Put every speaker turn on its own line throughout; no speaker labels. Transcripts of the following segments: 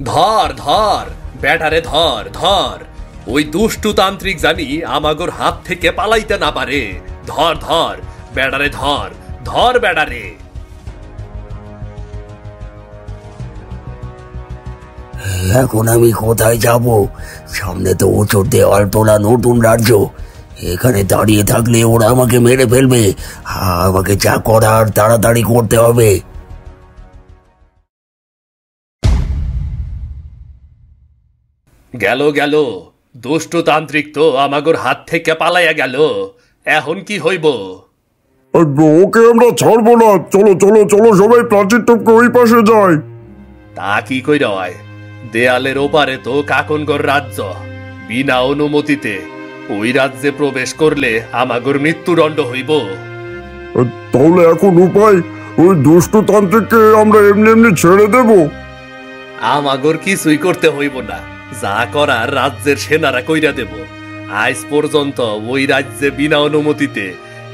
ধর ধর ব্যাটারে ধর ধর, ওই দুষ্টু তান্ত্রিক জানি আমাগোর হাত থেকে পালাইতে না পারে। ধর ধর ব্যাটারে ধর ধর ব্যাটারে।
এখন আমি কোথায় যাব? সামনে তো উঁচু দেওয়াল তোলা নতুন রাজ্য, এখানে দাঁড়িয়ে থাকলে ওরা আমাকে মেরে ফেলবে। আমাকে যা করার তাড়াতাড়ি করতে হবে।
গেল গেল, দুষ্টু তান্ত্রিক তো আমাগোর হাত থেকে পালাইয়া গেল। এখন কি হইব?
ওকে আমরা ছাড়বো না। চলো চলো চলো, সবাই প্রাচীর টপকে ওই পাশে যাই।
তা কি কইরা হয়? দেয়ালের ওপারে তো কাকনগর রাজ্য। বিনা অনুমতিতে ওই রাজ্যে প্রবেশ করলে আমাগোর মৃত্যুদণ্ড হইব।
তাহলে এখন উপায়? ওই দুষ্টু তান্ত্রিককে আমরা এমনি এমনি ছেড়ে দেব?
আমাগোর কিছুই করতে হইব না, যা করার রাজ্যের সেনারা কইরা দেব। আজ পর্যন্ত ওই রাজ্যে বিনা অনুমতিতে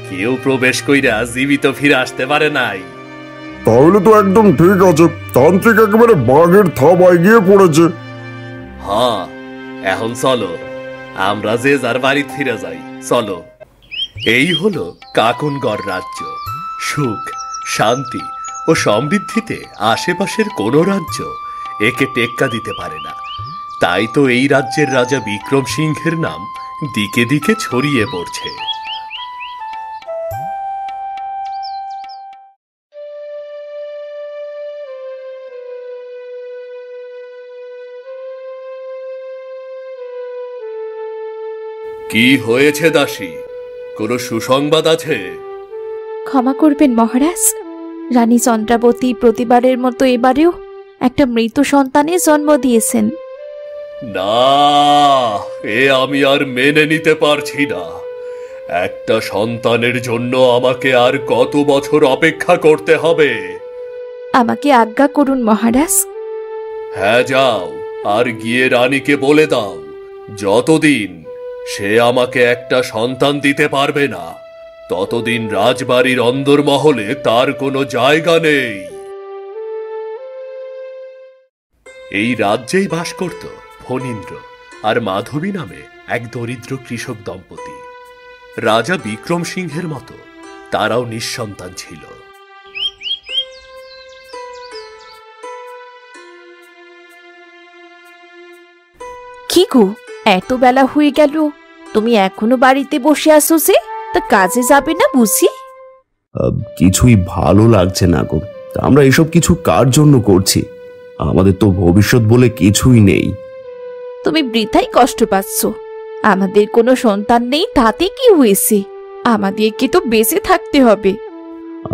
কেউ প্রবেশ কইরা জীবিত ফিরে আসতে পারে নাই।
তাহলে তো একদম ঠিক আছে, তান্ত্রিক একেবারে বাঘের থাবায় গিয়ে পড়েছে।
হ্যাঁ, এখন চলো আমরা যে যার বাড়ি ফিরে যাই। চলো। এই হলো কাকনগড় রাজ্য। সুখ, শান্তি ও সমৃদ্ধিতে আশেপাশের কোনো রাজ্য একে টেক্কা দিতে পারে না। তাই তো এই রাজ্যের রাজা বিক্রম সিংহের নাম দিকে দিকে ছড়িয়ে পড়ছে। কি হয়েছে দাসী? কোনো সুসংবাদ আছে?
ক্ষমা করবেন মহারাজ, রানী চন্দ্রাবতী প্রতিবারের মতো এবারেও একটা মৃত সন্তানের জন্ম দিয়েছেন।
না, এ আমি আর মেনে নিতে পারছি না। একটা সন্তানের জন্য আমাকে আর কত বছর অপেক্ষা করতে হবে?
আমাকে আজ্ঞা করুন মহারাজ।
হ্যাঁ, যাও আর গিয়ে রানীকে বলে দাও, যতদিন সে আমাকে একটা সন্তান দিতে পারবে না ততদিন রাজবাড়ির অন্দরমহলে তার কোনো জায়গা নেই। এই রাজ্যেই বাস করত ফণীন্দ্র আর মাধবী নামে এক দরিদ্র কৃষক দম্পতি। রাজা বিক্রম সিংহের মতো তারাও নিঃসন্তান ছিল।
কি গো, এত বেলা হয়ে গেল, তুমি এখনো বাড়িতে বসে আছো যে? তা কাজে যাবে না বুঝি?
কিছুই ভালো লাগছে না গো। আমরা এসব কিছু কার জন্য করছি? আমাদের তো ভবিষ্যৎ বলে কিছুই নেই।
তুমি বৃথাই কষ্ট পাচ্ছ। আমাদের কোনো সন্তান নেই তাতে কি হয়েছে? আমাদেরকে তো বেঁচে থাকতে হবে।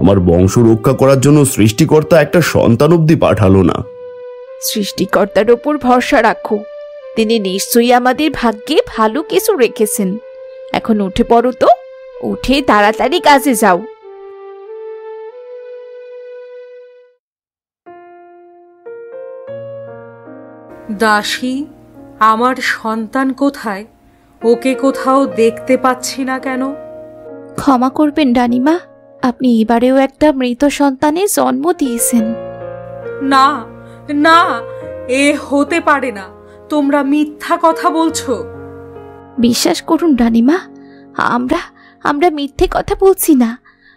আমার বংশ রক্ষা করার জন্য সৃষ্টিকর্তা একটা সন্তান অবধি পাঠালো না।
সৃষ্টিকর্তার ওপর ভরসা রাখো, তিনি নিশ্চয়ই আমাদের ভাগ্যে ভালো কিছু রেখেছেন। এখন উঠে পড়ো তো, উঠে তাড়াতাড়ি কাজে যাও।
দাসী, আমার সন্তান কোথায়? ওকে কোথাও দেখতে পাচ্ছি না কেন?
ক্ষমা করবেন রানীমা, আপনি এবারেও একটা মৃত সন্তানের জন্ম দিয়েছেন।
না না, এ হতে পারে না। তোমরা মিথ্যা কথা বলছো।
বিশ্বাস করুন রানীমা, আমরা মিথ্যে কথা বলছি না।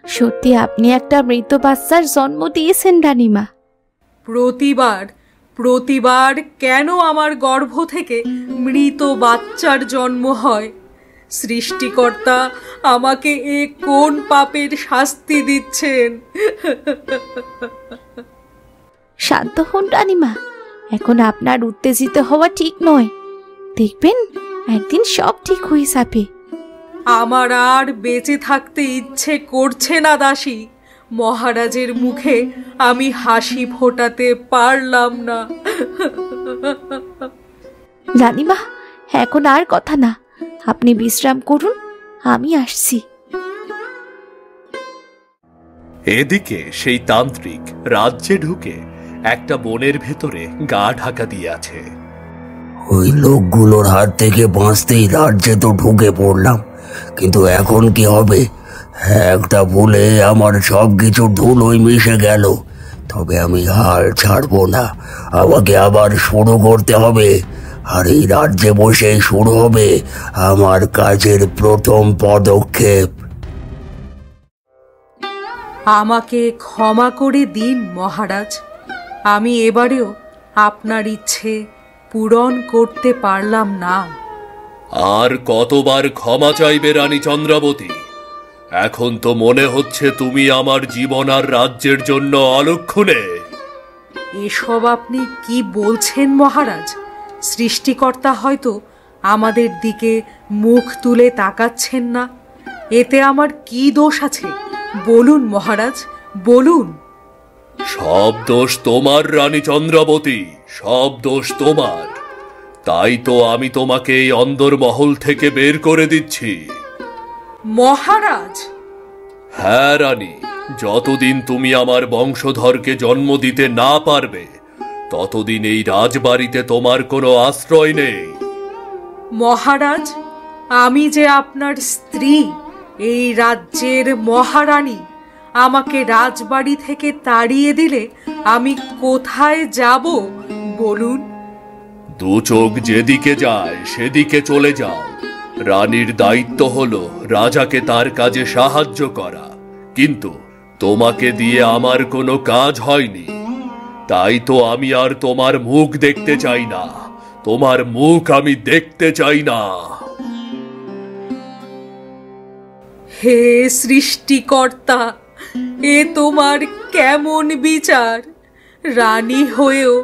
সত্যি আপনি একটা মৃত বাচ্চার জন্ম দিয়েছেন রানীমা।
প্রতিবার কেন আমার গর্ভ থেকে মৃত বাচ্চার জন্ম হয়? সৃষ্টিকর্তা আমাকে এ কোন পাপের শাস্তি দিচ্ছেন?
শান্ত হন রানীমা, এখন আপনার উত্তেজিত হওয়া ঠিক নয়। দেখবেন একদিন সব ঠিক হয়ে যাবে।
আমার আর বেঁচে থাকতে ইচ্ছে করছে না দাসী। মহারাজের মুখে আমি হাসি ফোটাতে পারলাম না।
রানীমা, এখন আর কথা না, আপনি বিশ্রাম করুন, আমি আসছি।
এদিকে সেই তান্ত্রিক রাজ্যে ঢুকে একটা বনের ভেতরে গা ঢাকা দিয়ে আছে।
ওই লোকগুলোর হাত থেকে বাঁচতেই রাজ্যে তো ঢুকে পড়লাম, কিন্তু এখন কি হবে? একটা ভুলে আমার সবকিছু ধুলোয় মিশে গেল। তবে আমি হাল ছাড়বো না। আমাকে আবার শুরু করতে হবে, আর এই রাজ্যে বসে শুরু হবে আমার কাজের প্রথম পদক্ষেপ।
আমাকে ক্ষমা করে দিন মহারাজ, আমি এবারেও আপনার ইচ্ছে পূরণ করতে পারলাম না।
আর কতবার ক্ষমা চাইবে রানী চন্দ্রাবতী? এখন তো মনে হচ্ছে তুমি আমার জীবন আর রাজ্যের জন্য অলক্ষণে।
এসব আপনি কি বলছেন মহারাজ? সৃষ্টিকর্তা হয়তো আমাদের দিকে মুখ তুলে তাকাচ্ছেন না। এতে আমার কি দোষ আছে বলুন মহারাজ, বলুন।
সব দোষ তোমার রানী চন্দ্রাবতী, সব দোষ তোমার। তাই তো আমি তোমাকে এই অন্দরমহল থেকে বের করে দিচ্ছি।
মহারাজ!
হ্যাঁ রানী, যতদিন তুমি আমার বংশধরকে জন্ম দিতে না পারবে ততদিন এই রাজবাড়িতে তোমার কোনো আশ্রয় নেই।
মহারাজ, আমি যে আপনার স্ত্রী, এই রাজ্যের মহারানী, আমাকে রাজবাড়ি থেকে তাড়িয়ে দিলে আমি কোথায় যাব বলুন?
দু চোখ যেদিকে যায় সেদিকে চলে যাও। রানীর দায়িত্ব হলো রাজাকে তার কাজে সাহায্য করা, কিন্তু তোমাকে দিয়ে আমার কোনো কাজ হয়নি। তাই তো আমি আর তোমার মুখ দেখতে চাই না, তোমার মুখ আমি দেখতে চাই না।
হে সৃষ্টিকর্তা, এ তোমার কেমন বিচার? রানী হয়েও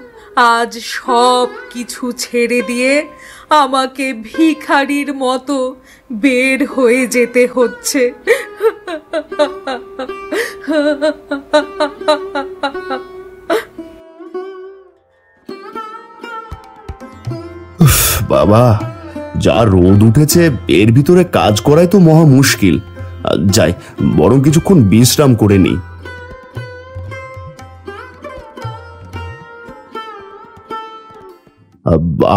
আজ সব কিছু ছেড়ে দিয়ে আমাকে ভিখারির মতো বের হয়ে যেতে হচ্ছে।
বাবা, যা রোদ উঠেছে এর ভিতরে কাজ করাই তো মহা মুশকিল। যাই, বরং কিছুক্ষণ বিশ্রাম করে নিই।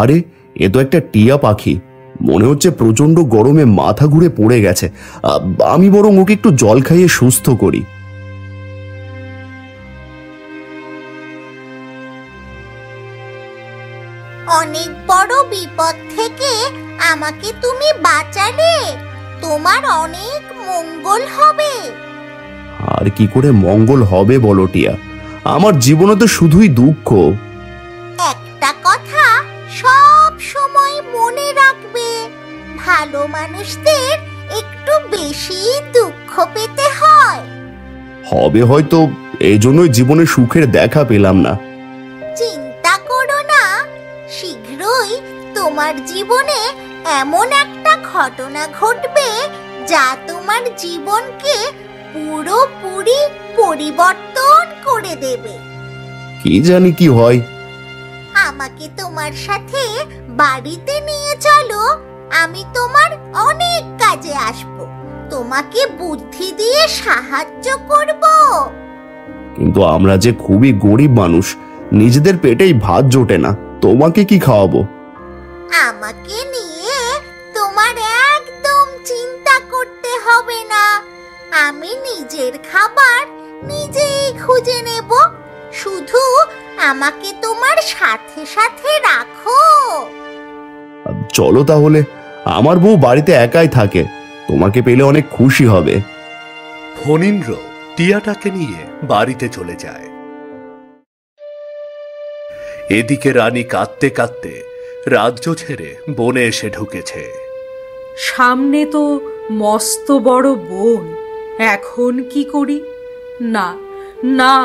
আরে, এ তো একটা টিয়া পাখি। মনে হচ্ছে প্রচন্ড গরমে মাথা ঘুরে পড়ে গেছে। আমি বরং ওকে একটু জল খাইয়ে সুস্থ করি।
অনেক বড় বিপদ থেকে আমাকে তুমি বাঁচালে, তোমার অনেক মঙ্গল হবে।
আর কি করে মঙ্গল হবে বলো টিয়া? আমার জীবনে তো শুধুই দুঃখ।
একটা কথা সব সময় মনে রাখবে, ভালো মানুষদের একটু বেশি দুঃখ পেতে হয়।
হবে হয়তো, এই জন্যই জীবনে সুখের দেখা পেলাম না।
চিন্তা করো না, শীঘ্রই তোমার জীবনে এমন একটা ঘটনা ঘটবে যা তোমার জীবনকে পুরোপুরি পরিবর্তন করে দেবে।
কি জানি কি হয়।
আমাকে তোমার সাথে বাড়িতে নিয়ে চলো, আমি তোমার অনেক কাজে আসব, তোমাকে বুদ্ধি দিয়ে সাহায্য করব।
কিন্তু আমরা যে খুবই গরিব মানুষ, নিজেদের পেটেই ভাত জোটে না, তোমাকে কি খাওয়াবো?
আমাকে নিয়ে তোমার একদম চিন্তা করতে হবে না, আমি নিজের খাবার নিজেই খুঁজে নেব, শুধু আমাকে তোমার সাথে সাথে রাখো।
চলো তাহলে, আমার বউ বাড়িতে একাই থাকে, তোমাকে পেলে অনেক খুশি হবে।
ফণীন্দ্র টিয়াটাকে নিয়ে বাড়িতে চলে যায়। এদিকে রানী কাঁদতে কাঁদতে রাজ্য ছেড়ে বনে এসে ঢুকেছে।
সামনে তো মস্ত বড় বন, এখন কি করি? না না,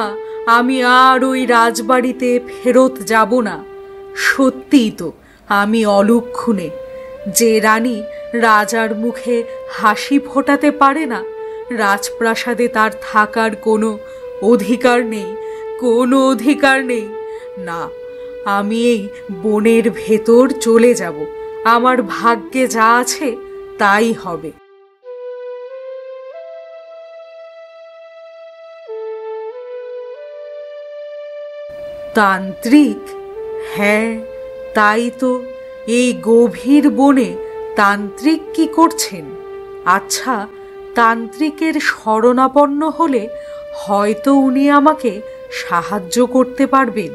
আমি আর ওই রাজবাড়িতে ফেরত যাব না। সত্যিই তো আমি অলক্ষণে। যে রানী রাজার মুখে হাসি ফোটাতে পারে না, রাজপ্রাসাদে তার থাকার কোনো অধিকার নেই, কোনো অধিকার নেই। না, আমি এই বনের ভেতর চলে যাব, আমার ভাগ্যে যা আছে তাই হবে। তান্ত্রিক? হ্যাঁ, তাই তো। এই গভীর বনে তান্ত্রিক কি করছেন? আচ্ছা, তান্ত্রিকের শরণাপন্ন হলে হয়তো উনি আমাকে সাহায্য করতে পারবেন?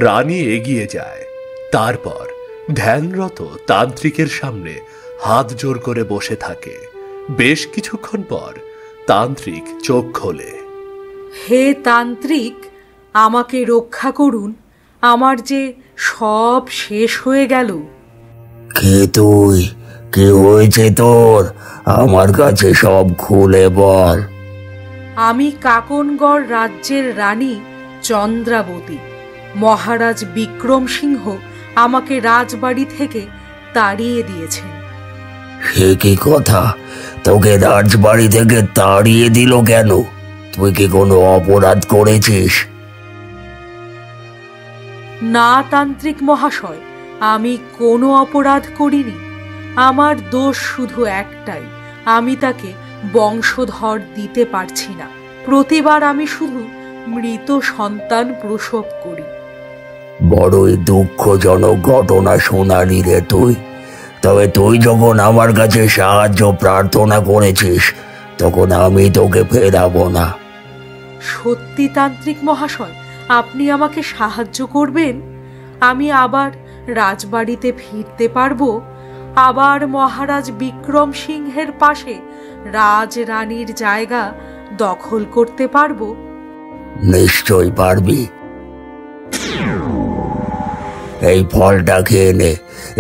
রানী এগিয়ে যায়, তারপর ধ্যানরত তান্ত্রিকের সামনে হাত জোর করে বসে থাকে। বেশ কিছুক্ষণ পর তান্ত্রিক চোখ খোলে।
হে তান্ত্রিক, আমাকে রক্ষা করুন, আমার যে সব শেষ হয়ে গেল।
কে তুই? কি হয়েছে তোর? আমার কাছে সব খুলে বল।
আমি কাকনগড় রাজ্যের রানী চন্দ্রাবতী। মহারাজ বিক্রম সিংহ আমাকে রাজবাড়ি থেকে তাড়িয়ে দিয়েছেন।
সে কি কথা? তোকে রাজবাড়ি থেকে তাড়িয়ে দিল কেন? তুই কি কোনো অপরাধ করেছিস?
না তান্ত্রিক মহাশয়, আমি কোনো অপরাধ করিনি। আমার দোষ শুধু একটাই, আমি তাকে বংশধর দিতে পারছি না। প্রতিবার আমি শুধু মৃত সন্তান প্রসব করি।
বড়ই দুঃখজনক ঘটনা শোনালি রে তুই। তবে তুই যখন আমার কাছে সাহায্য প্রার্থনা করেছিস, তখন আমি তোকে ফেরাবো না।
সত্যি তান্ত্রিক মহাশয়, আপনি আমাকে সাহায্য করবেন? আমি আবার রাজবাড়িতে ফিরতে পারবো? আবার মহারাজ বিক্রম সিংহের পাশে রাজরানীর জায়গা দখল করতে পারবো?
নিশ্চয় পারবি। এই ফলটা খেয়ে নে,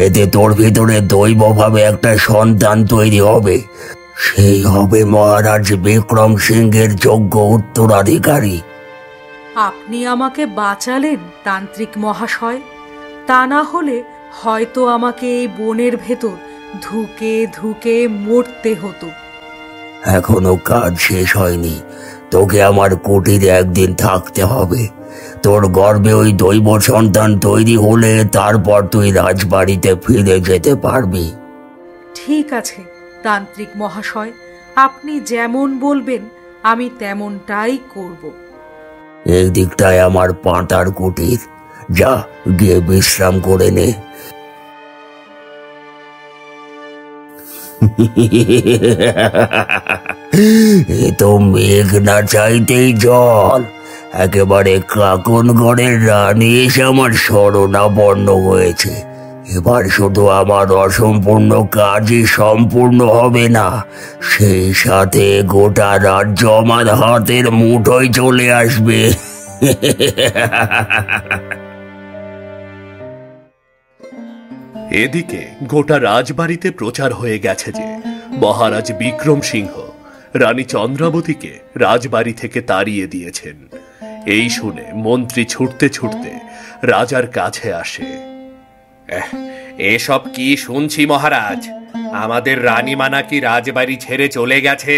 এতে তোর ভিতরে দৈবভাবে একটা সন্তান তৈরি হবে। সেই হবে মহারাজ বিক্রম সিংহের যোগ্য উত্তরাধিকারী।
আপনি আমাকে বাঁচালেন তান্ত্রিক মহাশয়। তা না হলে হয়তো আমাকে এই বনের ভেতর ধুকে ধুকে মরতে হতো।
এখনো কাজ শেষ হয়নি। তোকে আমার কুটিরে একদিন থাকতে হবে। তোর গর্ভে ওই দৈব সন্তান তৈরি হলে তারপর তুই রাজবাড়িতে ফিরে যেতে পারবি।
ঠিক আছে তান্ত্রিক মহাশয়, আপনি যেমন বলবেন আমি তেমনটাই করব।
এই দিকটায় আমার পাঁতার কুটির, যা গিয়ে বিশ্রাম করে নে। এ তো মেঘ না চাইতেই জল। একেবারে কাকনগড়ের রানী এসে আমার শরণাপন্ন হয়েছে। এবার শুধু আমার অসম্পূর্ণ কাজই সম্পূর্ণ হবে না, সেই সাথে গোটা রাজ্য আমার হাতের মুঠোয় চলে আসবে।
এদিকে গোটা রাজবাড়িতে প্রচার হয়ে গেছে যে মহারাজ বিক্রম সিংহ রানী চন্দ্রাবতীকে রাজবাড়ি থেকে তাড়িয়ে দিয়েছেন। এই শুনে মন্ত্রী ছুটতে ছুটতে রাজার কাছে আসে। এসব কি শুনছি মহারাজ? আমাদের রানীমা নাকি রাজবাড়ি ছেড়ে চলে গেছে?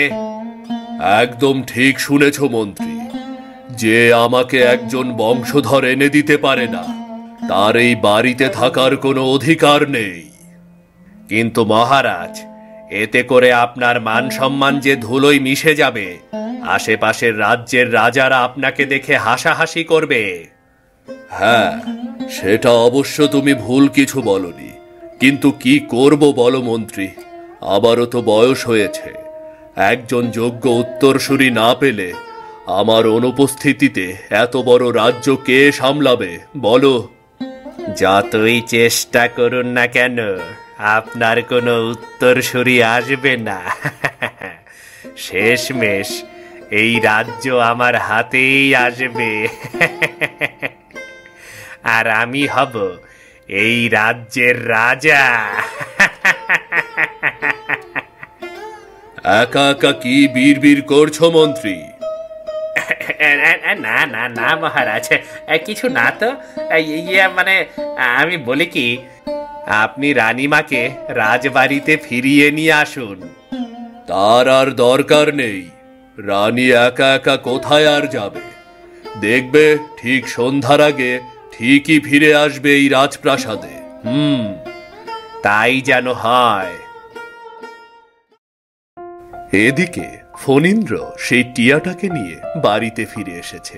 একদম ঠিক শুনেছ মন্ত্রী। যে আমাকে একজন বংশধর এনে দিতে পারে না, তার এই বাড়িতে থাকার কোনো অধিকার নেই। কিন্তু মহারাজ, এতে করে আপনার মান সম্মান যে ধুলোয় মিশে যাবে। আশেপাশের রাজ্যের রাজারা আপনাকে দেখে হাসাহাসি করবে। হ্যাঁ, সেটা অবশ্য তুমি ভুল কিছু বলনি, কিন্তু কি করব বলো মন্ত্রী? আবারও তো বয়স হয়েছে। একজন যোগ্য উত্তরসূরি না পেলে আমার অনুপস্থিতিতে এত বড় রাজ্য কে সামলাবে বলো? যতই চেষ্টা করুন না কেন, আপনার কোনো উত্তরসূরি আসবে না। শেষমেশ এই রাজ্য আমার হাতেই আসবে। আর আমি হব এই রাজ্যের রাজা। একা একা কি বিড়বিড় করছো মন্ত্রী? না না না মহারাজ, কিছু না তো। মানে আমি বলি কি, আপনি রানীমাকে রাজবাড়িতে ফিরিয়ে নিয়ে আসুন। তার আর দরকার নেই। রানী একা একা কোথায় আর যাবে? দেখবে ঠিক সন্ধ্যার আগে ঠিকই ফিরে আসবে এই রাজপ্রাসাদে। তাই যেন হয়। এদিকে ফণীন্দ্র সেই টিয়াটাকে নিয়ে বাড়িতে ফিরে এসেছে।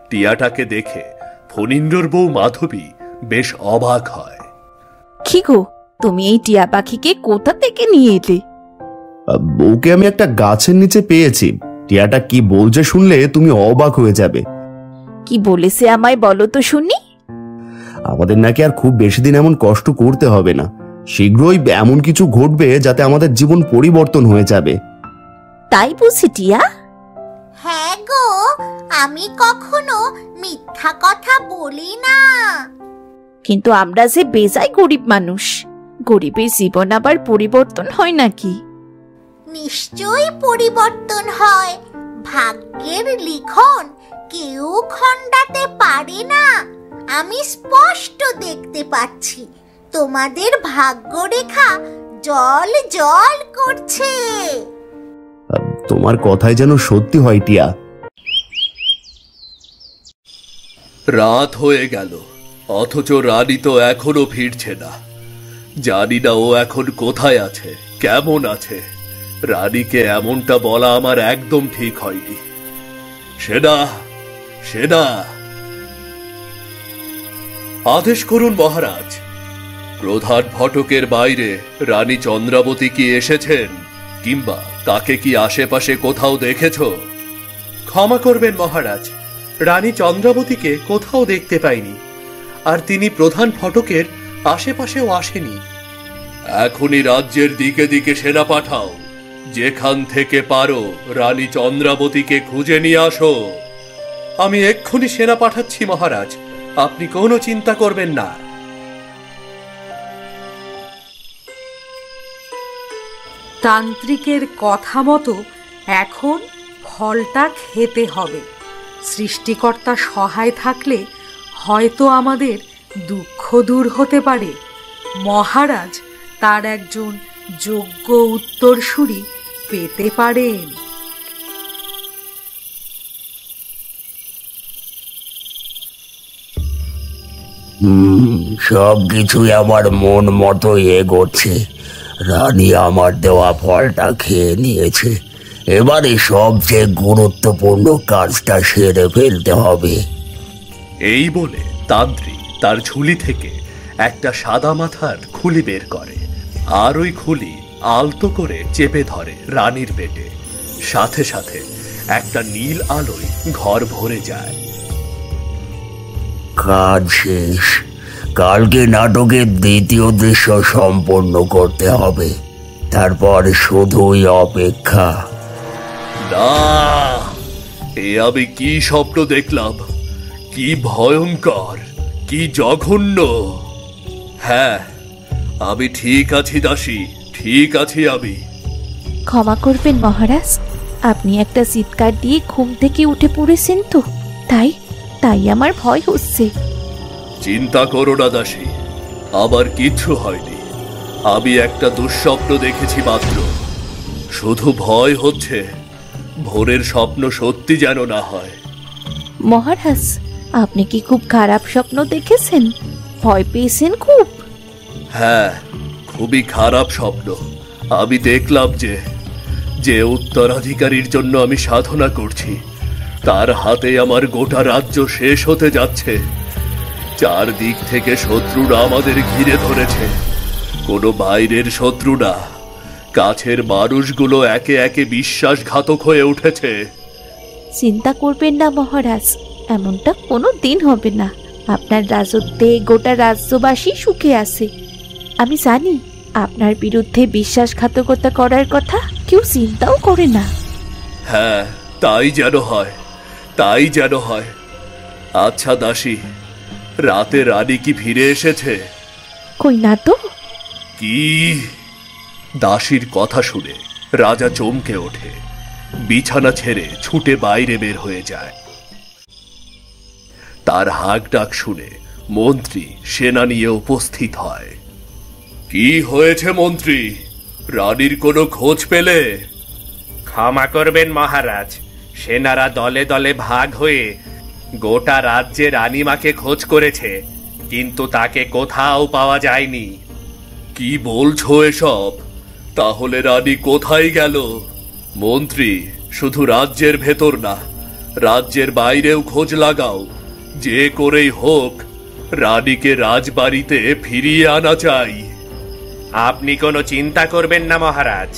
টিয়াটাকে দেখে ফণীন্দ্রর বউ মাধবী বেশ অবাক হয়।
কি গো, তুমি এই টিয়া পাখিকে কোথা থেকে নিয়ে এলে?
ওকে আমি একটা গাছের নিচে পেয়েছি। টিয়াটা কি বলছে শুনলে তুমি অবাক হয়ে যাবে।
কি বলেছে আমায় বলো তো শুনি।
আমাদের নাকি আর খুব বেশি দিন এমন কষ্ট করতে হবে না, শীঘ্রই এমন কিছু ঘটবে যাতে আমাদের জীবন পরিবর্তন হয়ে যাবে।
তাই বুঝি টিয়া?
হ্যাঁ গো, আমি কখনো মিথ্যা কথা বলি না।
কিন্তু আমরা যে বেজায় গরিব মানুষ, গরিবের জীবন আবার পরিবর্তন হয় নাকি?
নিশ্চয়ই পরিবর্তন হয়। ভাগ্যের লিখন কেউ খণ্ডাতে পারে না। আমি স্পষ্ট দেখতে পাচ্ছি তোমাদের ভাগ্যরেখা জল জল করছে।
তোমার কথাই যেন সত্যি হয় টিয়া।
রাত হয়ে গেল, অথচ রানী তো এখনো ফিরছে না। জানি না ও এখন কোথায় আছে, কেমন আছে। রানীকে এমনটা বলা আমার একদম ঠিক হয়নি। সেনা, সেনা, আদেশ করুন মহারাজ। প্রধান ফটকের বাইরে রানী চন্দ্রাবতী কি এসেছেন, কিংবা তাকে কি আশেপাশে কোথাও দেখেছ?
ক্ষমা করবেন মহারাজ, রানী চন্দ্রাবতীকে কোথাও দেখতে পাইনি, আর তিনি প্রধান ফটকের আশেপাশেও আসেনি।
এখনই রাজ্যের দিকে দিকে সেনা পাঠাও, যেখান থেকে পারো রানী চন্দ্রাবতীকে খুঁজে নিয়ে আসো।
আমি এক্ষুনি সেনা পাঠাচ্ছি মহারাজ, আপনি কোনো চিন্তা করবেন না।
তান্ত্রিকের কথা মতো এখন ফলটা খেতে হবে। সৃষ্টিকর্তা সহায় থাকলে হয়তো আমাদের দুঃখ দূর হতে পারে। মহারাজ তার একজন যোগ্য উত্তরসূরি পেতে পারেন।
সবকিছুই আমার মন মতো এগোচ্ছে। রানী আমার দেওয়া ফলটা খেয়ে নিয়েছে, এবারে সবচেয়ে গুরুত্বপূর্ণ কাজটা সেরে ফেলতে হবে।
এই বলে তান্ত্রিক তার ঝুলি থেকে একটা সাদা মাথার খুলি বের করে, আর ওই খুলি আলতো করে চেপে ধরে রানীর পেটে। সাথে সাথে একটা নীল আলোয় ঘর ভরে যায়।
কাজ শেষ। কালকে নাটকের দ্বিতীয় দৃশ্য সম্পন্ন করতে হবে, তারপর শুধুই অপেক্ষা।
না, এ আমি কি স্বপ্ন দেখলাম? কি ভয়ঙ্কর, কি জঘন্য! হ্যাঁ, আমি ঠিক আছি দাসী, ঠিক আছি আমি।
ক্ষমা করবেন মহারাজ, আপনি একটা চিৎকার দিয়ে ঘুম থেকে উঠে পড়েছেন তো, তাই আমার ভয় হচ্ছে।
চিন্তা করো না দাসী, আমার কিচ্ছু হয়নি। আমি একটা দুঃস্বপ্ন দেখেছি মাত্র। শুধু ভয় হচ্ছে ভোরের স্বপ্ন সত্যি যেন না হয়।
মহারাজ, আপনি কি খুব খারাপ স্বপ্ন দেখেছেন? ভয় পেয়েছেন খুব?
হ্যাঁ, খুবই খারাপ স্বপ্ন। আমি দেখলাম যে উত্তরাধিকারীর জন্য আমি সাধনা করছি, তার হাতে আমার গোটা রাজ্য শেষ হতে যাচ্ছে। চারদিক থেকে শত্রুরা আমাদের ঘিরে ধরেছে। কোনো বাইরের শত্রু না, কাছের মানুষগুলো একে একে বিশ্বাসঘাতক হয়ে উঠেছে।
চিন্তা করবেন না মহারাজ, এমনটা কোনো দিন হবে না। আপনার রাজত্বে গোটা রাজ্যবাসী সুখে আছে। আমি জানি আপনার বিরুদ্ধে বিশ্বাসঘাতকতা করার কথা কেউ চিন্তাও করে না।
হ্যাঁ, তাই যেন হয়, তাই যেন হয়। আচ্ছা দাসী, রাতে রানী কি ফিরে এসেছে?
কই না তো।
কি? দাসীর কথা শুনে রাজা চমকে ওঠে, বিছানা ছেড়ে ছুটে বাইরে বের হয়ে যায়। তার হাঁক ডাক শুনে মন্ত্রী সেনা নিয়ে উপস্থিত হয়। কি হয়েছে মন্ত্রী? রানীর কোনো খোঁজ পেলে?
ক্ষমা করবেন মহারাজ, সেনারা দলে দলে ভাগ হয়ে গোটা রাজ্যে রানীমাকে খোঁজ করেছে, কিন্তু তাকে কোথাও পাওয়া যায়নি।
কি বলছো এসব? তাহলে রানী কোথায় গেল? মন্ত্রী, শুধু রাজ্যের ভেতর না, রাজ্যের বাইরেও খোঁজ লাগাও। যে করেই হোক রানীকে রাজবাড়িতে ফিরিয়ে আনা চাই।
আপনি কোনো চিন্তা করবেন না মহারাজ,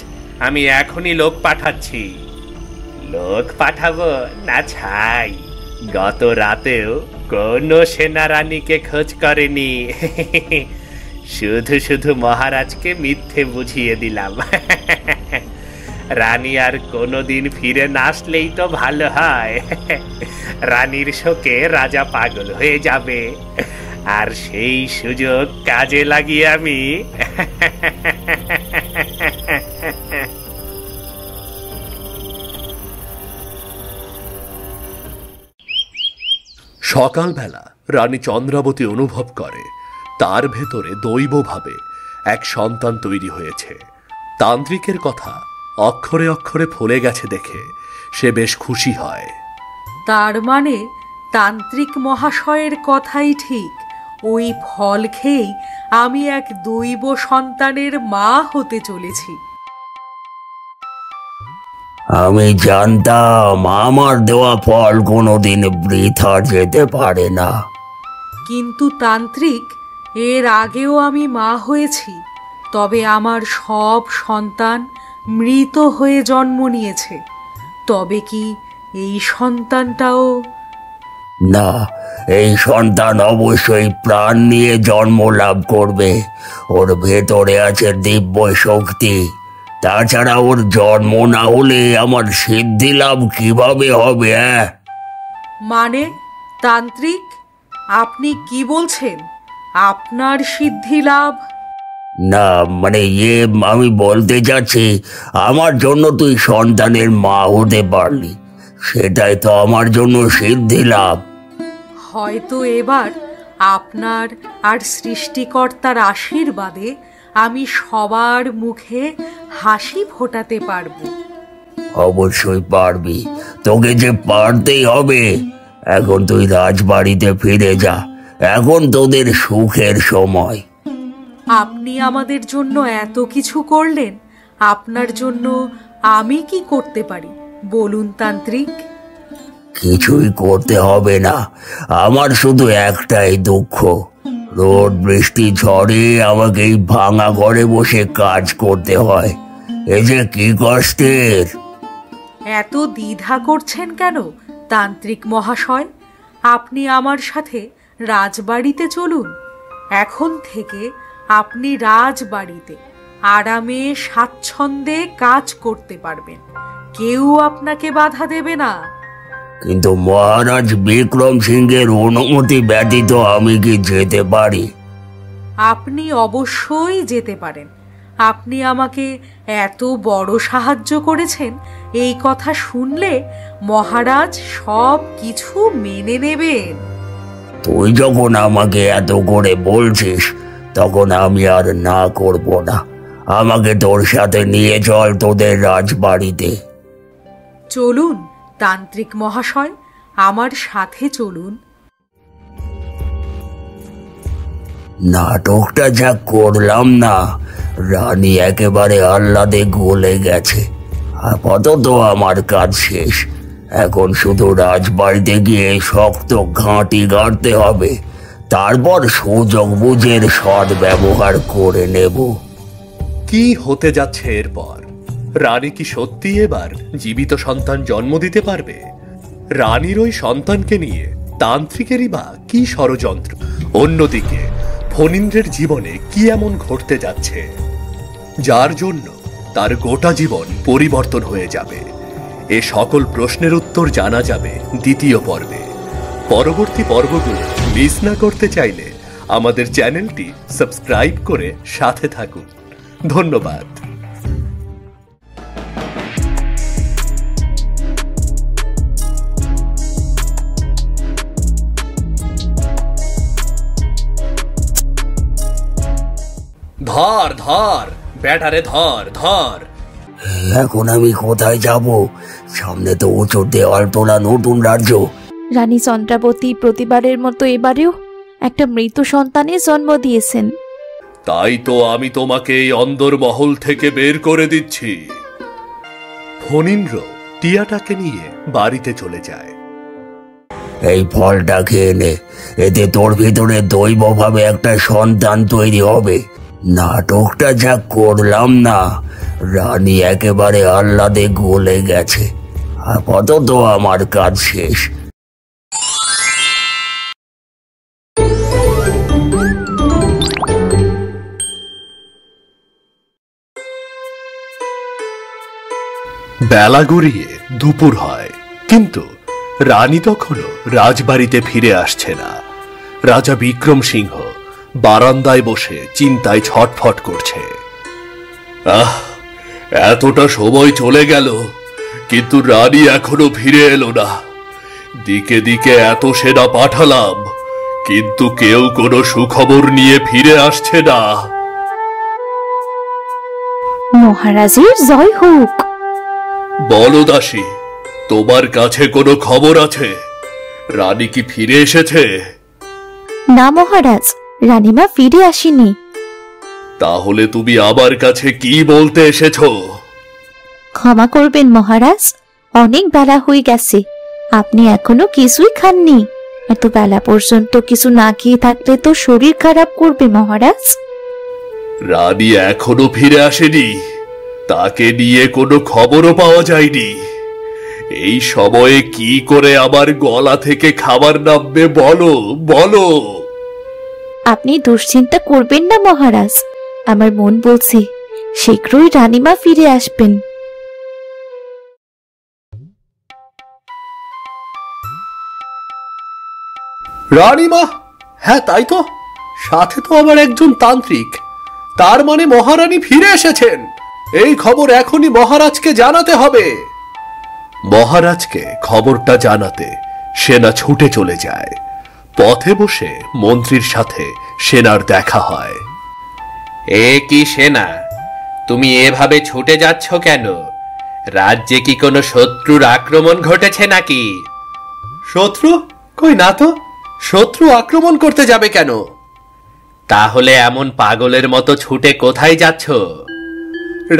আমি এখনই লোক পাঠাচ্ছি। লোক পাঠাবো না ছাই? গত রাতেও কোনো সেনারানীকে খোঁজ করেনি। শুধু শুধু মহারাজকে মিথ্যে বুঝিয়ে দিলাম। রানী আর কোনোদিন ফিরে না আসলেই তো ভালো হয়। রানীর শোকে রাজা পাগল হয়ে যাবে, আর সেই সুযোগ কাজে লাগিয়ে আমি
সকালবেলা রানী চন্দ্রাবতী অনুভব করে তার ভেতরে দৈবভাবে এক সন্তান তৈরি হয়েছে। তান্ত্রিকের কথা অক্ষরে অক্ষরে ফলে গেছে দেখে সে বেশ খুশি হয়।
তার মানে তান্ত্রিক মহাশয়ের কথাই ঠিক, ওই ফল খেয়েই আমি এক দৈব সন্তানের মা হতে চলেছি।
আমি জানতাম আমার দেওয়া ফল কোনোদিন বৃথা যেতে পারে না।
কিন্তু তান্ত্রিক, এর আগেও আমি মা হয়েছি, তবে আমার সব সন্তান মৃত হয়ে জন্ম নিয়েছে। তবে কি এই সন্তানটাও?
না, এই সন্তান অবশ্যই প্রাণ নিয়ে জন্ম লাভ করবে। ওর ভেতরে আছে দিব্য শক্তি। তাছাড়া ওর জন্ম না হলে আমার সিদ্ধি লাভ কিভাবে হবে?
মানে তান্ত্রিক, আপনি কি বলছেন? আপনার সিদ্ধি লাভ?
না মানে আমি বলতে চাচ্ছি, আমার জন্য তুই সন্তানের মা হতে পারলি, সেটাই তো আমার জন্য সিদ্ধি লাভ।
হয়তো এবার আপনার আর সৃষ্টিকর্তার আশীর্বাদে আমি সবার মুখে হাসি ফোটাতে পারবো।
অবশ্যই পারবি, তোকে যে পারতেই হবে। এখন তুই রাজবাড়িতে ফিরে যা, এখন তোদের সুখের সময়।
আপনি আমাদের জন্য এত কিছু করলেন, আপনার জন্য আমি কি করতে পারি বলুন তান্ত্রিক?
কিছুই করতে হবে না, আমার শুধু একটাই দুঃখ, রোদ বৃষ্টি ঝড়ে আমাকে এই ভাঙা ঘরে বসে কাজ করতে হয়। এই যে কি কষ্টের!
এত দ্বিধা করছেন কেন তান্ত্রিক মহাশয়? আপনি আমার সাথে রাজবাড়িতে চলুন। এখন থেকে আপনি রাজবাড়িতে আরামে স্বাচ্ছন্দ্যে কাজ করতে পারবেন, কেউ আপনাকে বাধা দেবে না।
কিন্তু মহারাজ বিক্রম সিংহের অনুমতি ব্যতীত আমি কি যেতে পারি?
আপনি অবশ্যই যেতে পারেন। আপনি আমাকে এত বড় সাহায্য করেছেন, এই কথা শুনলে মহারাজ সব কিছু মেনে নেবেন।
তুই যখন আমাকে এত করে বলছিস, তখন আমি আর না করব না। আমাকে তোর সাথে নিয়ে চল তোদের রাজবাড়িতে।
চলুন তান্ত্রিক মহাশয়, আমার সাথে চলুন।
নাটকটা যা করলাম না, রানী একেবারে আহ্লাদে গলে গেছে। আপাতত আমার কাজ শেষ, এখন শুধু রাজবাড়িতে গিয়ে শক্ত ঘাঁটি গাড়তে হবে, তারপর সুযোগ বুঝের সৎ ব্যবহার করে নেব।
কি হতে যাচ্ছে এরপর? রানী কি সত্যি এবার জীবিত সন্তান জন্ম দিতে পারবে? রানীর ওই সন্তানকে নিয়ে তান্ত্রিকেরই বা কি ষড়যন্ত্র? অন্যদিকে ফণীন্দ্রের জীবনে কি এমন ঘটতে যাচ্ছে যার জন্য তার গোটা জীবন পরিবর্তন হয়ে যাবে? এ সকল প্রশ্নের উত্তর জানা যাবে দ্বিতীয় পর্বে। পরবর্তী পর্বগুলো মিস না করতে চাইলে আমাদের চ্যানেলটি সাবস্ক্রাইব করে সাথে থাকুন। ধন্যবাদ। ধর ধর ব্যাটারে, ধর ধর।
এখন আমি কোথায় যাব? সামনে তো উঁচু দেওয়াল তোলা নতুন রাজ্য।
রানী চন্দ্রাবতী প্রতিবারের মতো এবারেও একটা মৃত সন্তানের জন্ম দিয়েছেন।
তাই তো আমি তোমাকে এই অন্দরমহল থেকে বের করে দিচ্ছি। ফণীন্দ্র টিয়াটাকে নিয়ে বাড়িতে চলে যায়।
এই ফলটা খেয়ে নে, এতে তোর ভিতরে দৈবভাবে একটা সন্তান তৈরি হবে। নাটকটা যা করলাম না, রানী একেবারে আহ্লাদে গলে গেছে। আপাতত আমার কাজ শেষ।
বেলা গড়িয়ে দুপুর হয়, কিন্তু রানী তখনও রাজবাড়িতে ফিরে আসছে না। রাজা বিক্রম সিংহ বারান্দায় বসে চিন্তায় ছটফট করছে। এতটা সময় চলে গেল, কিন্তু রানী এখনো ফিরে এলো না। দিকে দিকে এত সেনা পাঠালাম, কিন্তু কেউ কোনো সুখবর নিয়ে ফিরে আসছে না।
মহারাজের জয় হোক।
বলো দাসী, তোমার কাছে কোনো খবর আছে? রানী কি ফিরে এসেছে?
না মহারাজ, রানীমা ফিরে আসেনি।
তাহলে তুমি আমার কাছে কি বলতে এসেছো?
ক্ষমা করবেন মহারাজ, অনেক বেলা হয়ে গেছে, আপনি এখনো কিছুই খাননি। এত বেলা পর্যন্ত কিছু না খেয়ে থাকলে তো শরীর খারাপ করবে মহারাজ।
রানী এখনো ফিরে আসেনি? তাকে নিয়ে কোনো খবরও পাওয়া যায়নি? এই সময়ে কি করে আমার গলা থেকে খাবার নামবে বলো বলো।
আপনি দুশ্চিন্তা করবেন না মহারাজ, আমার মন বলছে শীঘ্রই রানীমা ফিরে আসবেন।
রানীমা? হ্যাঁ তাই তো, সাথে তো আবার একজন তান্ত্রিক। তার মানে মহারানী ফিরে এসেছেন। এই খবর এখনই মহারাজকে জানাতে হবে। মহারাজকে খবরটা জানাতে সেনা ছুটে চলে যায়। পথে বসে মন্ত্রীর সাথে সেনার দেখা হয়।
এ কি সেনা, তুমি এভাবে ছুটে যাচ্ছ কেন? রাজ্যে কি কোনো শত্রুর আক্রমণ ঘটেছে নাকি?
শত্রু? কই না তো, শত্রু আক্রমণ করতে যাবে কেন?
তাহলে এমন পাগলের মতো ছুটে কোথায় যাচ্ছ?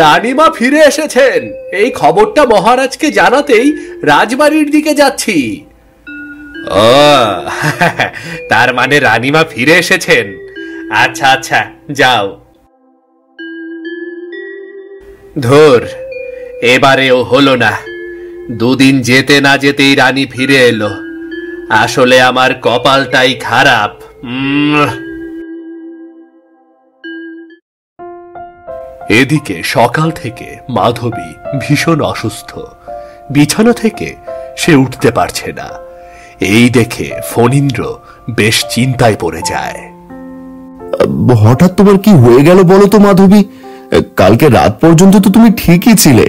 রানীমা ফিরে এসেছেন, এই খবরটা মহারাজকে জানাতেই রাজবাড়ির দিকে যাচ্ছি।
ও, তার মানে রানীমা ফিরে এসেছেন। আচ্ছা আচ্ছা, যাও। ধুর, এবারেও হলো না। দুদিন যেতে না যেতেই রানী ফিরে এলো। আসলে আমার কপালটাই খারাপ।
এদিকে সকাল থেকে মাধবী ভীষণ অসুস্থ। বিছানা থেকে সে উঠতে পারছে না। এই দেখে ফণীন্দ্র বেশ চিন্তায় পড়ে যায়।
হঠাৎ তোমার কি হয়ে গেল বলো তো মাধবী? কালকে রাত পর্যন্ত তো তুমি ঠিকই ছিলে।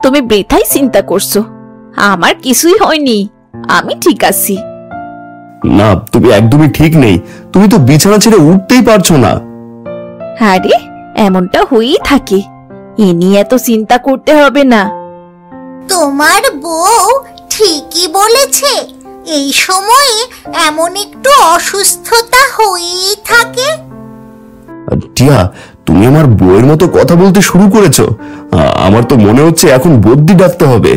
তুমি বৃথাই চিন্তা করছো, আমার কিছুই হয়নি, আমি ঠিক আছি।
না, তুমি একদমই ঠিক নেই। তুমি তো বিছানা ছেড়ে উঠতেই পারছো না।
আরে এমনটা হয়েই থাকে, এ নিয়ে এত চিন্তা করতে হবে না।
তোমার বউ ঠিকই বলেছে, এই সময়ে এমন একটু অসুস্থতা হয়েই থাকে।
টিয়া, তুমি আমার বউয়ের মতো কথা বলতে শুরু করেছো। আমার তো মনে হচ্ছে এখন বদ্যি ডাকতে হবে।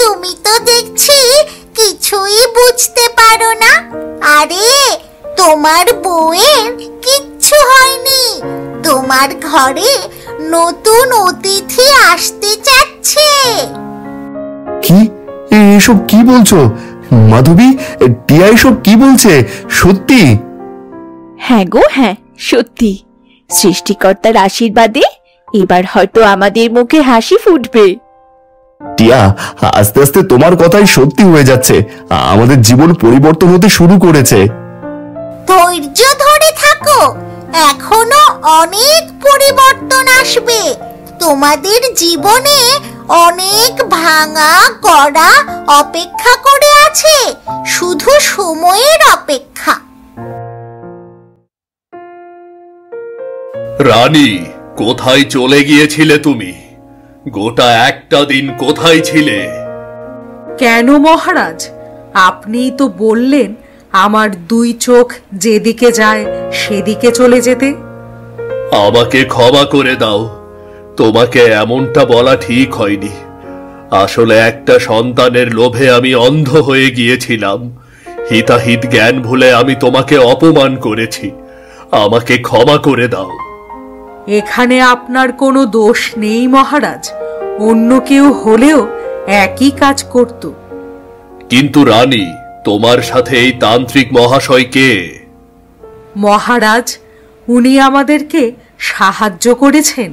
তুমি তো দেখছি কিছুই বুঝতে পারো না। আরে তোমার বউয়ের কিচ্ছু হয়নি, তোমার ঘরে নতুন অতিথি আসতে যাচ্ছে।
কি? এসব কি বলছো মাধবী? টিয়া এসব কি বলছে? সত্যি?
হ্যাঁ গো হ্যাঁ, সত্যি। সৃষ্টিকর্তার আশীর্বাদে এবার হয়তো আমাদের মুখে হাসি ফুটবে।
টিয়া, আস্তে আস্তে তোমার কথাই সত্যি হয়ে যাচ্ছে। আমাদের জীবন পরিবর্তন হতে শুরু করেছে।
ধৈর্য ধরে থাকো, এখনো অনেক পরিবর্তন আসবে। তোমাদের জীবনে অনেক ভাঙা গড়া অপেক্ষা করে আছে, শুধু সময়ের অপেক্ষা।
রানী, কোথায় চলে গিয়েছিলে তুমি? গোটা একটা দিন কোথায় ছিলে?
কেন মহারাজ, আপনিই তো বললেন আমার দুই চোখ যেদিকে যায় সেদিকে চলে যেতে।
আমাকে ক্ষমা করে দাও, তোমাকে এমনটা বলা ঠিক হয়নি। আসলে একটা সন্তানের লোভে আমি অন্ধ হয়ে গিয়েছিলাম। হিতাহিত জ্ঞান ভুলে আমি তোমাকে অপমান করেছি, আমাকে ক্ষমা করে দাও।
এখানে আপনার কোনো দোষ নেই মহারাজ, অন্য কেউ হলেও একই কাজ করত।
কিন্তু রানী, তোমার সাথে এই তান্ত্রিক মহাশয় কে?
মহারাজ, উনি আমাদেরকে সাহায্য করেছেন।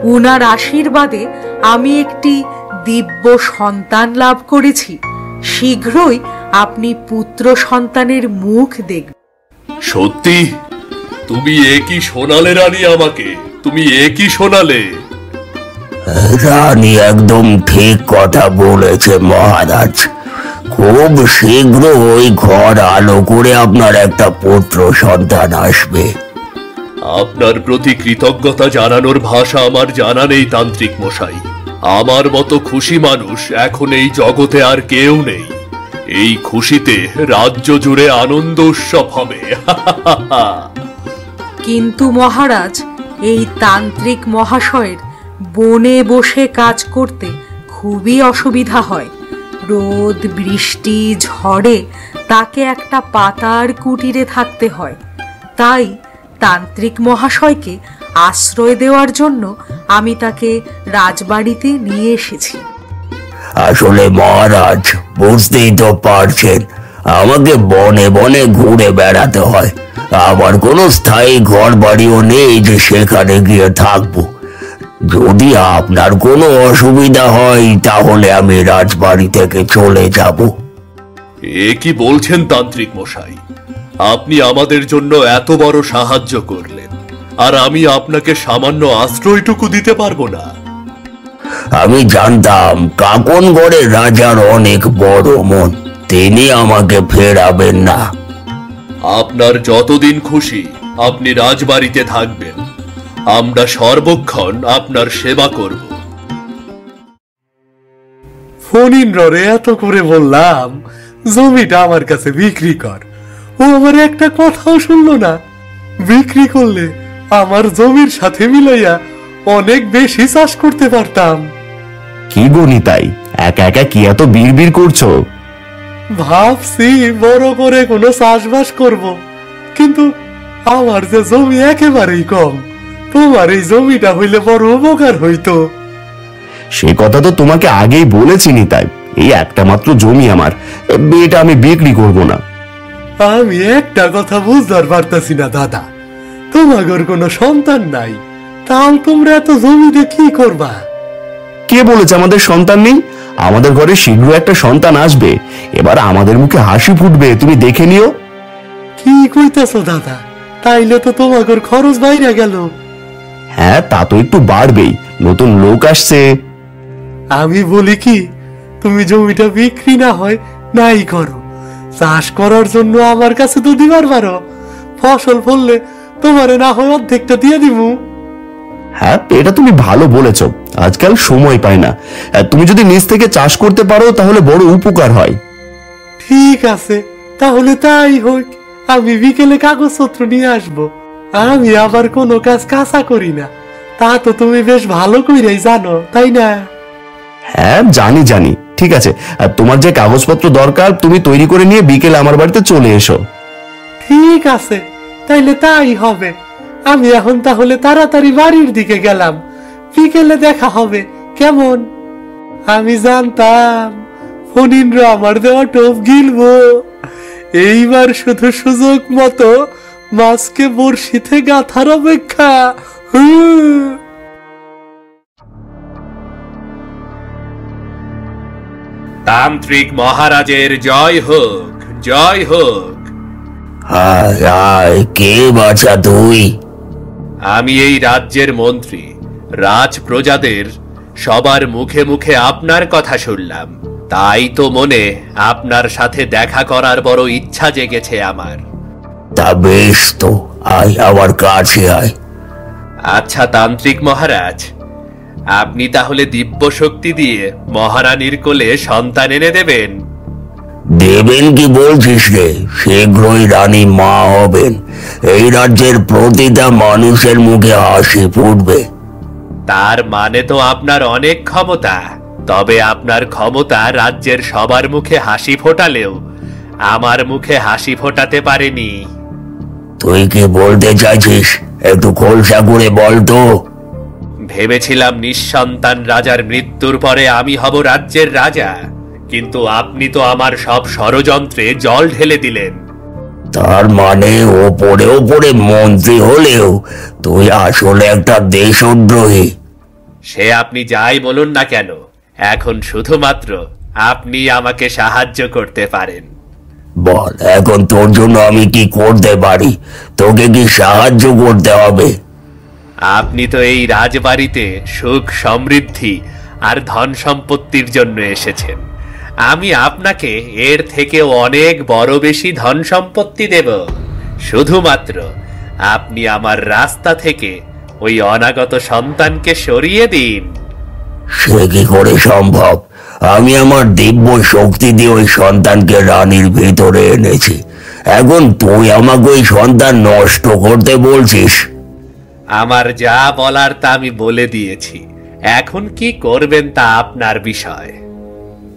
উনার আশীর্বাদে আমি একটি দিব্য সন্তান লাভ করেছি। শীঘ্রই আপনি পুত্র সন্তানের মুখ দেখবেন।
সত্যি? তুমি একই শোনালে রানী আমাকে, তুমি একই শোনালে।
রানী একদম ঠিক কথা বলেছে মহারাজ। খুব শীঘ্রই ঘর আলো করে আপনার একটা পুত্র সন্তান আসবে।
আপনার প্রতি কৃতজ্ঞতা জানানোর ভাষা আমার জানা নেই তান্ত্রিক মশাই। আমার মতো খুশি মানুষ এখন এই জগতে আর কেউ নেই। এই খুশিতে রাজ্য জুড়ে আনন্দ উৎসব হবে।
কিন্তু মহারাজ, এই তান্ত্রিক মহাশয়ের বনে বসে কাজ করতে খুবই অসুবিধা হয়। রোদ, বৃষ্টি, ঝড়ে তাকে একটা পাতার কুটিরে থাকতে হয়। তাই তান্ত্রিক মহাশয়কে আশ্রয় দেওয়ার জন্য আমি তাকে রাজবাড়িতে নিয়ে এসেছি।
আসলে মহারাজ, বুঝতেই তো পারছেন, আমাকে বনে বনে ঘুরে বেড়াতে হয়। আমার কোনো স্থায়ী ঘর বাড়িও নেই যে সেখানে গিয়ে থাকবো। যদি আপনার কোনো অসুবিধা হয় তাহলে আমি রাজবাড়ি থেকে চলে যাব।
এ কি বলছেন তান্ত্রিক মশাই? আপনি আমাদের জন্য এত বড় সাহায্য করলেন, আর আমি আপনাকে সামান্য আশ্রয়টুকু দিতে পারবো না?
আমি জানতাম কাকনগড়ের রাজার অনেক বড় মন, তিনি আমাকে ফেরাবেন না।
আপনার যতদিন খুশি আপনি রাজবাড়িতে থাকবেন। আমরা সর্বক্ষণ আপনার সেবা করব।
ফণীন্দ্ররে এত করে বললাম জমিটা আমার কাছে বিক্রি কর, ও আমার একটা কথাও শুনলো না। বিক্রি করলে আমার জমির সাথে মিলাইয়া অনেক বেশি চাষ করতে পারতাম।
কি গনি তাই একা একা কি এত বিড়বিড় করছো?
ভাবছি বড় করে কোনো চাষবাস করব, কিন্তু আমার যে জমি একেবারেই কম। তোমার এই জমিটা হইলে বড় উপকার হইতো।
সে কথা তো তোমাকে আগেই বলেছি নিতাই, এই একটা মাত্র জমি আমার, এটা আমি বিক্রি করব না।
আমি একটা কথা বুঝতে পারতাছি না দাদা, তোমাদের কোনো সন্তান নাই, তাও তোমরা এত জমিতে কি করবা?
কে বলেছে আমাদের সন্তান নেই? আমাদের ঘরে শীঘ্র একটা সন্তান আসবে। এবার আমাদের মুখে হাসি ফুটবে, তুমি দেখে নিও।
কি কইতাছো দাদা? তাইলে তো তোমাদের খরচ বাইরে গেল।
হ্যাঁ, তা তো একটু বাড়বেই, নতুন লোক আসছে।
আমি বলি কি, তুমি জমিটা বিক্রি না হয় নাই করো, চাষ করার জন্য আমার কাছে তো দিবার পারো। ফসল ফললে তোমারে না হয় অর্ধেকটা দিয়ে দিমু।
হ্যাঁ, এটা তুমি ভালো বলেছ, আজকাল সময় পাই না। তুমি যদি নিজ থেকে চাষ করতে পারো তাহলে বড় উপকার হয়।
ঠিক আছে, তাহলে তাই হোক। আমি বিকেলে কাগজপত্র নিয়ে আসবো। আমি আবার কোনো কাজ কাঁচা করি না, তা তো তুমি বেশ ভালো কইরাই জানো, তাই না?
হ্যাঁ, জানি জানি। ঠিক আছে, আর তোমার যে কাগজপত্র দরকার তুমি তৈরি করে নিয়ে বিকেলে আমার বাড়িতে চলে এসো।
ঠিক আছে, তাইলে তাই হবে। আমি এখন তাহলে তাড়াতাড়ি বাড়ির দিকে গেলাম, বিকেলে দেখা হবে, কেমন? আমি জানতাম ফণীন্দ্র আমার দেওয়া টোপ গিলবো। এইবার শুধু সুযোগ মতো মাছকে বড়শিতে গাঁথার অপেক্ষা।
তান্ত্রিক মহারাজের জয় হোক, জয় হোক।
হায় হায়, কে বাছা তুই?
আমি এই রাজ্যের মন্ত্রী। রাজ প্রজাদের সবার মুখে মুখে আপনার কথা শুনলাম, তাই তো মনে আপনার সাথে দেখা করার বড় ইচ্ছা জেগেছে আমার।
তা বেশ, তো আয় আমার কাছে আয়।
আচ্ছা তান্ত্রিক মহারাজ, আপনি তাহলে দিব্য শক্তি দিয়ে মহারানীর কোলে সন্তান এনে দেবেন?
দেবেন কি বলছিস রে? শীঘ্রই রানী মা হবেন। এই রাজ্যের প্রতিটা মানুষের মুখে হাসি ফুটবে।
তার মানে তো আপনার অনেক ক্ষমতা। তবে আপনার ক্ষমতা রাজ্যের সবার মুখে হাসি ফোটালেও আমার মুখে হাসি ফোটাতে পারেনি।
তুই কি বলতে চাইছিস? একটু খোলসা করে বল তো।
ভেবেছিলাম নিঃসন্তান রাজার মৃত্যুর পরে আমি হব রাজ্যের রাজা, কিন্তু আপনি তো আমার সব ষড়যন্ত্রে জল ঢেলে দিলেন।
তার মানে ওপরে ওপরে মন্ত্রী হলেও তুই আসলে একটা দেশদ্রোহী।
সে আপনি যাই বলুন না কেন, এখন শুধুমাত্র আপনি আমাকে সাহায্য করতে পারেন।
বল এখন তোর জন্য আমি কি করতে পারি? তোকে কি সাহায্য করতে হবে?
আপনি তো এই রাজবাড়িতে সুখ সমৃদ্ধি আর ধন সম্পত্তির জন্য এসেছেন। আমি আপনাকে এর থেকেও অনেক বড় বেশি ধন সম্পত্তি দেব, শুধুমাত্র আপনি আমার রাস্তা থেকে ওই অনাগত সন্তানকে সরিয়ে দিন।
সে কি করে সম্ভব? আমি আমার দিব্য শক্তি দিয়ে ওই সন্তানকে রানীর ভেতরে এনেছি, এখন তুই আমাকে ওই সন্তান নষ্ট করতে বলছিস?
আমার যা বলার তা আমি বলে দিয়েছি, এখন কি করবেন তা আপনার বিষয়।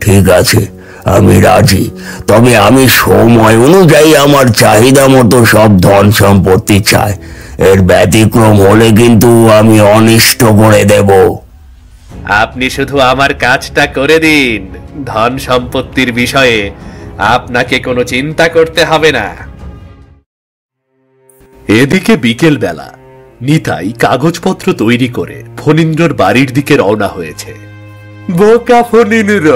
ঠিক আছে, আমি রাজি, তবে আমি সময় অনুযায়ী আমার চাহিদা মতো সব ধন সম্পত্তি চাই। এর ব্যতিক্রম হলে কিন্তু আমি অনিষ্ট করে দেব।
আপনি শুধু আমার কাজটা করে দিন, ধন সম্পত্তির বিষয়ে আপনাকে কোনো চিন্তা করতে হবে না। এদিকে বিকেল বেলা নিতাই কাগজপত্র তৈরি করে ফণীন্দ্রর বাড়ির দিকে রওনা হয়েছে। বোকা ফণীন্দ্র,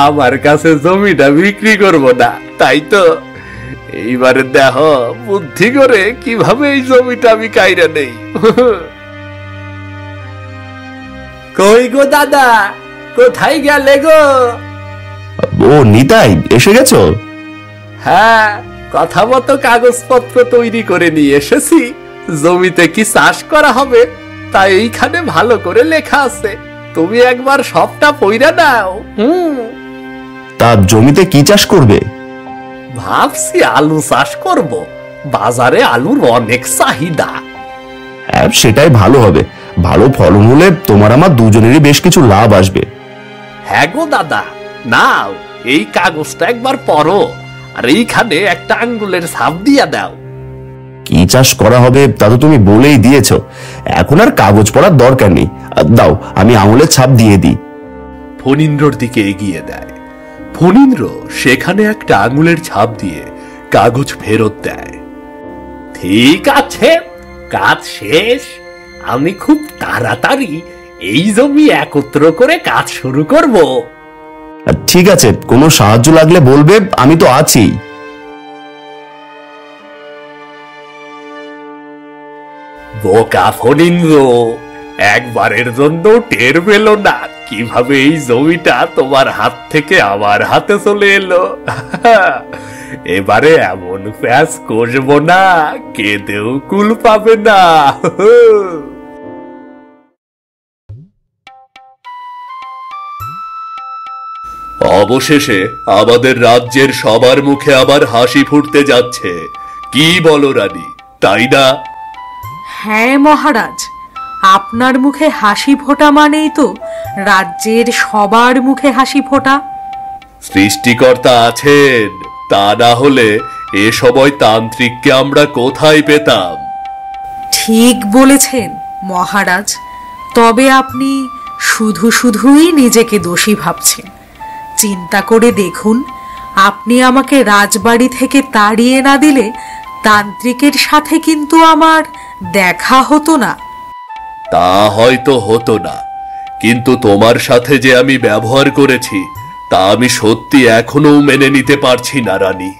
আমার কাছে জমিটা বিক্রি করব না, তাই তো? এইবারে দেহ বুদ্ধি করে কিভাবে এই জমিটা আমি কাইরা নেই। কই গো দাদা, কোথায় গেলে গো?
ও নিতাই, এসে গেছো?
হ্যাঁ, কথা মতো কাগজপত্র তৈরি করে নিয়ে এসেছি। জমিতে কি চাষ করা হবে তা এইখানে ভালো করে লেখা আছে, তুমি একবার সবটা পড়ে নাও।
তা জমিতে কি চাষ করবে?
ভাবছি আলু চাষ করব, বাজারে আলুর অনেক চাহিদা।
হ্যাঁ, সেটাই ভালো হবে। ভালো ফলন হলে তোমার আমার দুজনেরই বেশ কিছু লাভ আসবে।
হ্যাঁ গো দাদা, নাও এই কাগজটা একবার পড়ো, আর এইখানে একটা আঙ্গুলের ছাপ দিয়া দাও।
কি চাষ করা হবে তা তো তুমি বলেই দিয়েছো, এখন আর কাগজ পড়ার দরকার নেই। দাও, আমি আঙুলের ছাপ দিয়ে দিই।
ফণীন্দ্রর দিকে এগিয়ে দেয়। ফণীন্দ্র সেখানে একটা আঙুলের ছাপ দিয়ে কাগজ ফেরত দেয়। ঠিক আছে, কাজ শেষ। আমি খুব তাড়াতাড়ি এই জমি একত্র করে কাজ শুরু করব।
ঠিক আছে, কোনো সাহায্য লাগলে বলবে, আমি তো আছি।
বোকা ফণীন্দ্র, একবারের জন্য টের পেল না কিভাবে এই জমিটা তোমার হাত থেকে আমার হাতে চলে এলো। এবারে এমন প্যাচ করবো না, কেঁদেও কুল পাবে না। অবশেষে আমাদের রাজ্যের সবার মুখে আবার হাসি ফুটতে যাচ্ছে। কি বলো রানী, তাই না?
হ্যাঁ মহারাজ, আপনার মুখে হাসি ফোটা মানেই তো রাজ্যের সবার মুখে হাসি ফোটা।
সৃষ্টিকর্তা আছেন, তা না হলে এ সময় তান্ত্রিককে আমরা কোথায় পেতাম?
ঠিক বলেছেন মহারাজ, তবে আপনি শুধু শুধুই নিজেকে দোষী ভাবছেন। চিন্তা করে দেখুন, আপনি আমাকে রাজবাড়ি থেকে তাড়িয়ে না দিলে তান্ত্রিকের সাথে কিন্তু আমার দেখা হতো না।
তা হয়তো হতো না, কিন্তু তোমার সাথে যে আমি ব্যবহার করেছি তা আমি সত্যি এখনো মেনে নিতে পারছি না রানী,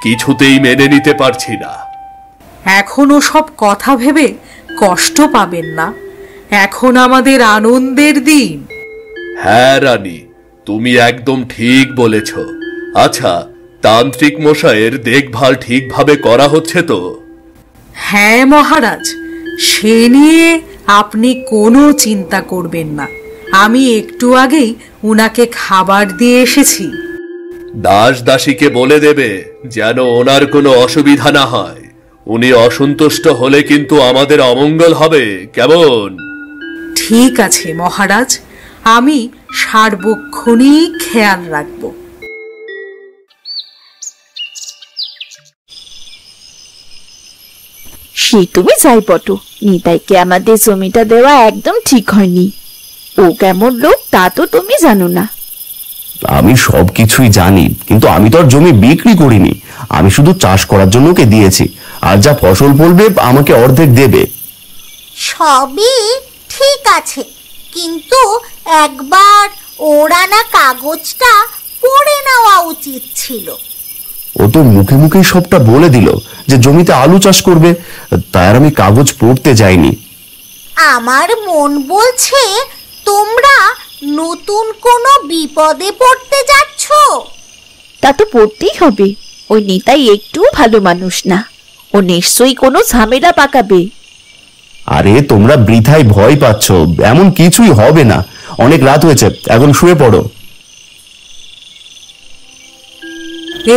কিছুতেই মেনে নিতে পারছি না।
এখনো সব কথা ভেবে কষ্ট পাবেন না, এখন আমাদের আনন্দের দিন।
হ্যাঁ রানী, তুমি একদম ঠিক বলেছ। আচ্ছা, তান্ত্রিক মশাইয়ের দেখভাল ঠিকভাবে করা হচ্ছে তো?
হ্যাঁ মহারাজ, সে নিয়ে আপনি কোনো চিন্তা করবেন না। আমি একটু আগেই উনাকে খাবার দিয়ে এসেছি।
দাস দাসীকে বলে দেবে যেন ওনার কোনো অসুবিধা না হয়। উনি অসন্তুষ্ট হলে কিন্তু আমাদের অমঙ্গল হবে, কেমন?
ঠিক আছে মহারাজ, আমি সার্বক্ষণিক খেয়াল রাখব।
সে তুমি যাই পটো, নিতাইকে আমাদের জমিটা দেওয়া একদম ঠিক হয়নি। ও কেমন লোক তা তো তুমি জানো না।
আমি সবকিছুই জানি, কিন্তু আমি তো আর জমি বিক্রি করিনি। আমি শুধু চাষ করার জন্য ওকে দিয়েছি, আর যা ফসল ফলবে আমাকে অর্ধেক দেবে।
সবই ঠিক আছে, কিন্তু একবার ওর আনা কাগজটা পড়ে নেওয়া উচিত ছিল।
ও তো মুখে মুখেই সবটা বলে দিল যে জমিতে আলু চাষ করবে, তাই আর আমি কাগজ পড়তে যাইনি।
আমার মন বলছে তোমরা নতুন কোনো বিপদে পড়তে যাচ্ছ।
তা তো পড়তেই হবে, ওই নিতাই একটু ভালো মানুষ না, ও নিশ্চয়ই কোনো ঝামেলা পাকাবে।
আরে তোমরা বৃথায় ভয় পাচ্ছ, এমন কিছুই হবে না। অনেক রাত হয়েছে, এখন শুয়ে পড়ো।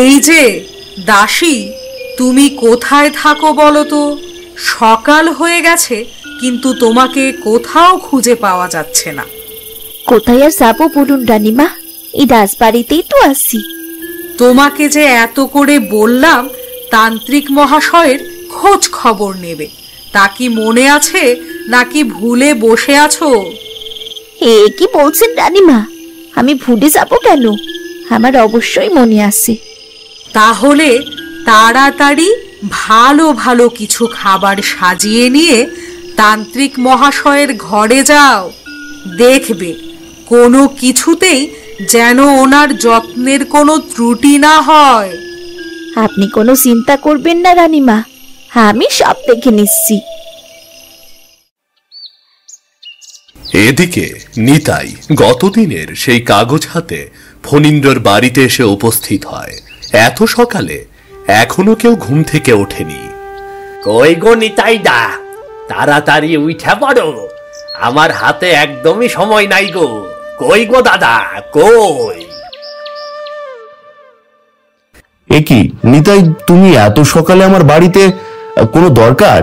এই যে দাসী, তুমি কোথায় থাকো বলো তো? সকাল হয়ে গেছে কিন্তু তোমাকে কোথাও খুঁজে পাওয়া যাচ্ছে না।
কোথায় আর যাবো বলুন রানীমা, এই রাজবাড়িতেই তো আছি।
তোমাকে যে এত করে বললাম তান্ত্রিক মহাশয়ের খোঁজ খবর নেবে, তা কি মনে আছে নাকি ভুলে বসে আছো?
এ কি বলছেন রানীমা, আমি ভুলে যাব কেন? আমার অবশ্যই মনে আছে।
তাহলে তাড়াতাড়ি ভালো ভালো কিছু খাবার সাজিয়ে নিয়ে তান্ত্রিক মহাশয়ের ঘরে যাও। দেখবে কোনো কিছুতেই যেন ওনার যত্নের কোনো ত্রুটি না হয়।
আপনি কোনো চিন্তা করবেন না রানীমা, আমি সব দেখে নিচ্ছি।
এদিকে নিতাই গতদিনের সেই কাগজ হাতে ফণীন্দ্রর বাড়িতে এসে উপস্থিত হয়। এত সকালে এখনো কেউ ঘুম থেকে ওঠেনি।
কই গো নিতাই দা, তাড়াতাড়ি উঠা পড়ো, আমার হাতে একদমই সময় নাই গো। কই গো দাদা, কই?
এ কি নিতাই, তুমি এত সকালে আমার বাড়িতে? কোনো দরকার?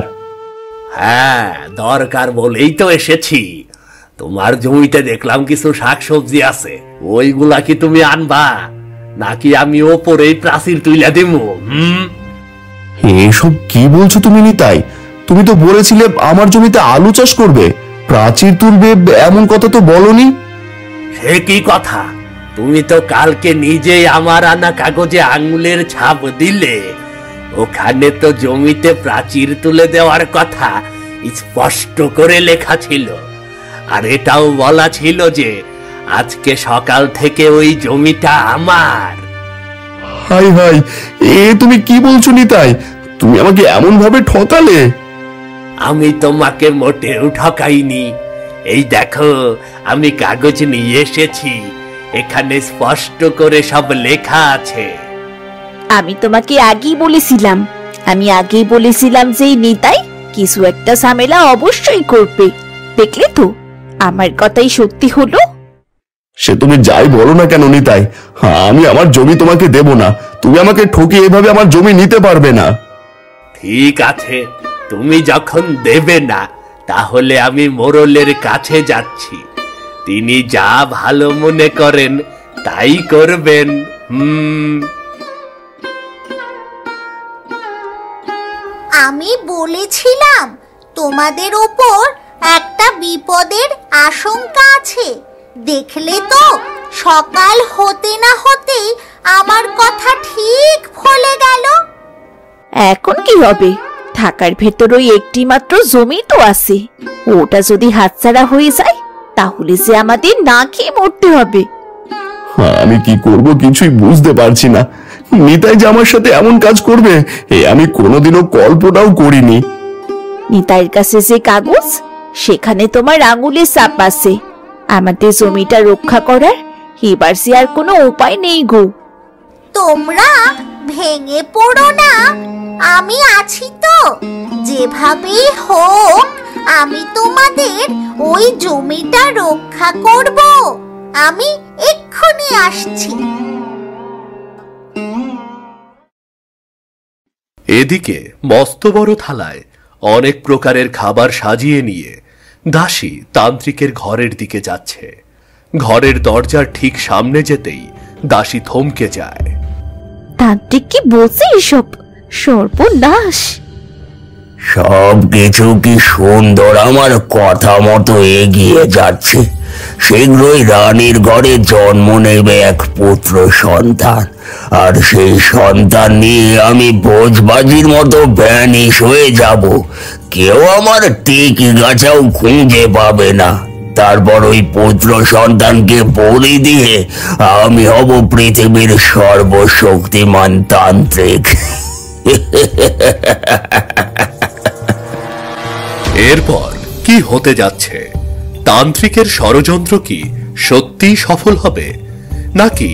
হ্যাঁ, দরকার বলেই তো এসেছি। তোমার জমিতে দেখলাম কিছু শাকসবজি আছে, ওইগুলা কি তুমি আনবা নাকি আমি ওপরেই প্রাচীর তুইলা দিব?
এসব কি বলছো তুমি নিতাই? তুমি তো বলেছিলে আমার জমিতে আলু চাষ করবে, প্রাচীর তুলবে, এমন কথা তো বলনি।
সে কি কথা? তুমি তো কালকে নিজেই আমার আনা কাগজে আঙুলের ছাপ দিলে। ওখানে তো জমিতে প্রাচীর তুলে দেওয়ার কথা স্পষ্ট করে লেখা ছিল, আর এটাও বলা ছিল যে আজকে সকাল থেকে ওই জমিটা আমার।
হাই হাই, এ তুমি কি বলছো নিতাই? তুমি আমাকে এমন ভাবে ঠকালে?
আমি তোমাকে মোটেও ঠকাইনি। এই দেখো, আমি কাগজ নিয়ে এসেছি, এখানে স্পষ্ট করে সব লেখা আছে।
আমি তোমাকে আগেই বলেছিলাম যে এই নিতাই কিছু একটা ঝামেলা অবশ্যই করবে। দেখলে তো, আমার কথাই সত্যি হলো।
সে তুমি যাই বলো না কেন নিতাই, আমি আমার জমি তোমাকে দেব না। তুমি আমাকে ঠকিয়ে এভাবে আমার জমি নিতে পারবে না।
ঠিক আছে, তুমি যখন দেবে না, তাহলে আমি মোড়লের কাছে যাচ্ছি। তিনি যা ভালো মনে করেন তাই করবেন।
আমি বলেছিলাম তোমাদের ওপর একটা বিপদের আশঙ্কা আছে। দেখলে তো, সকাল হতে না হতেই আমার কথা ঠিক ফলে গেল।
এখন কি হবে? ঢাকার ভেতর ওই একটি মাত্র জমি তো আছে, ওটা যদি হাতছাড়া হয়ে যায় তাহলে যে আমাদের না খেয়ে মরতে হবে।
আমি কি করব কিছুই বুঝতে পারছি না। নিতাই যে আমার সাথে এমন কাজ করবে আমি কোনোদিনও কল্পনাও করিনি।
নিতাইয়ের কাছে যে কাগজ, সেখানে তোমার আঙুলের ছাপ আছে। আমাদের জমিটা রক্ষা করার এবার সে আর কোনো উপায় নেই গো।
তোমরা ভেঙে পড়ো না, আমি আছি তো। যেভাবেই হোক আমি তোমাদের ওই জমিটা রক্ষা করব। আমি এক্ষুনি আসছি।
এদিকে মস্ত বড় থালায় অনেক প্রকারের খাবার সাজিয়ে নিয়ে দাসী তান্ত্রিকের ঘরের দিকে যাচ্ছে। ঘরের দরজার ঠিক সামনে যেতেই দাসী থমকে যায়।
তান্ত্রিক কি বলছে এসব? সর্বনাশ!
সব কিছু কি সুন্দর আমার কথা মতো এগিয়ে যাচ্ছে। শীঘ্রই রানীর ঘরে জন্ম নেবে এক পুত্র সন্তান, আর সেই সন্তান নিয়ে আমি ভোজবাজির মতো ভ্যানিশ হয়ে যাব। কেউ আমার টিকি গাছাও খুঁজে পাবে না। তারপর ওই পুত্র সন্তানকে বলি দিয়ে আমি হব পৃথিবীর সর্বশক্তিমান তান্ত্রিক।
এরপর কি হতে যাচ্ছে? তান্ত্রিকের ষড়যন্ত্র কি সত্যিই সফল হবে, নাকি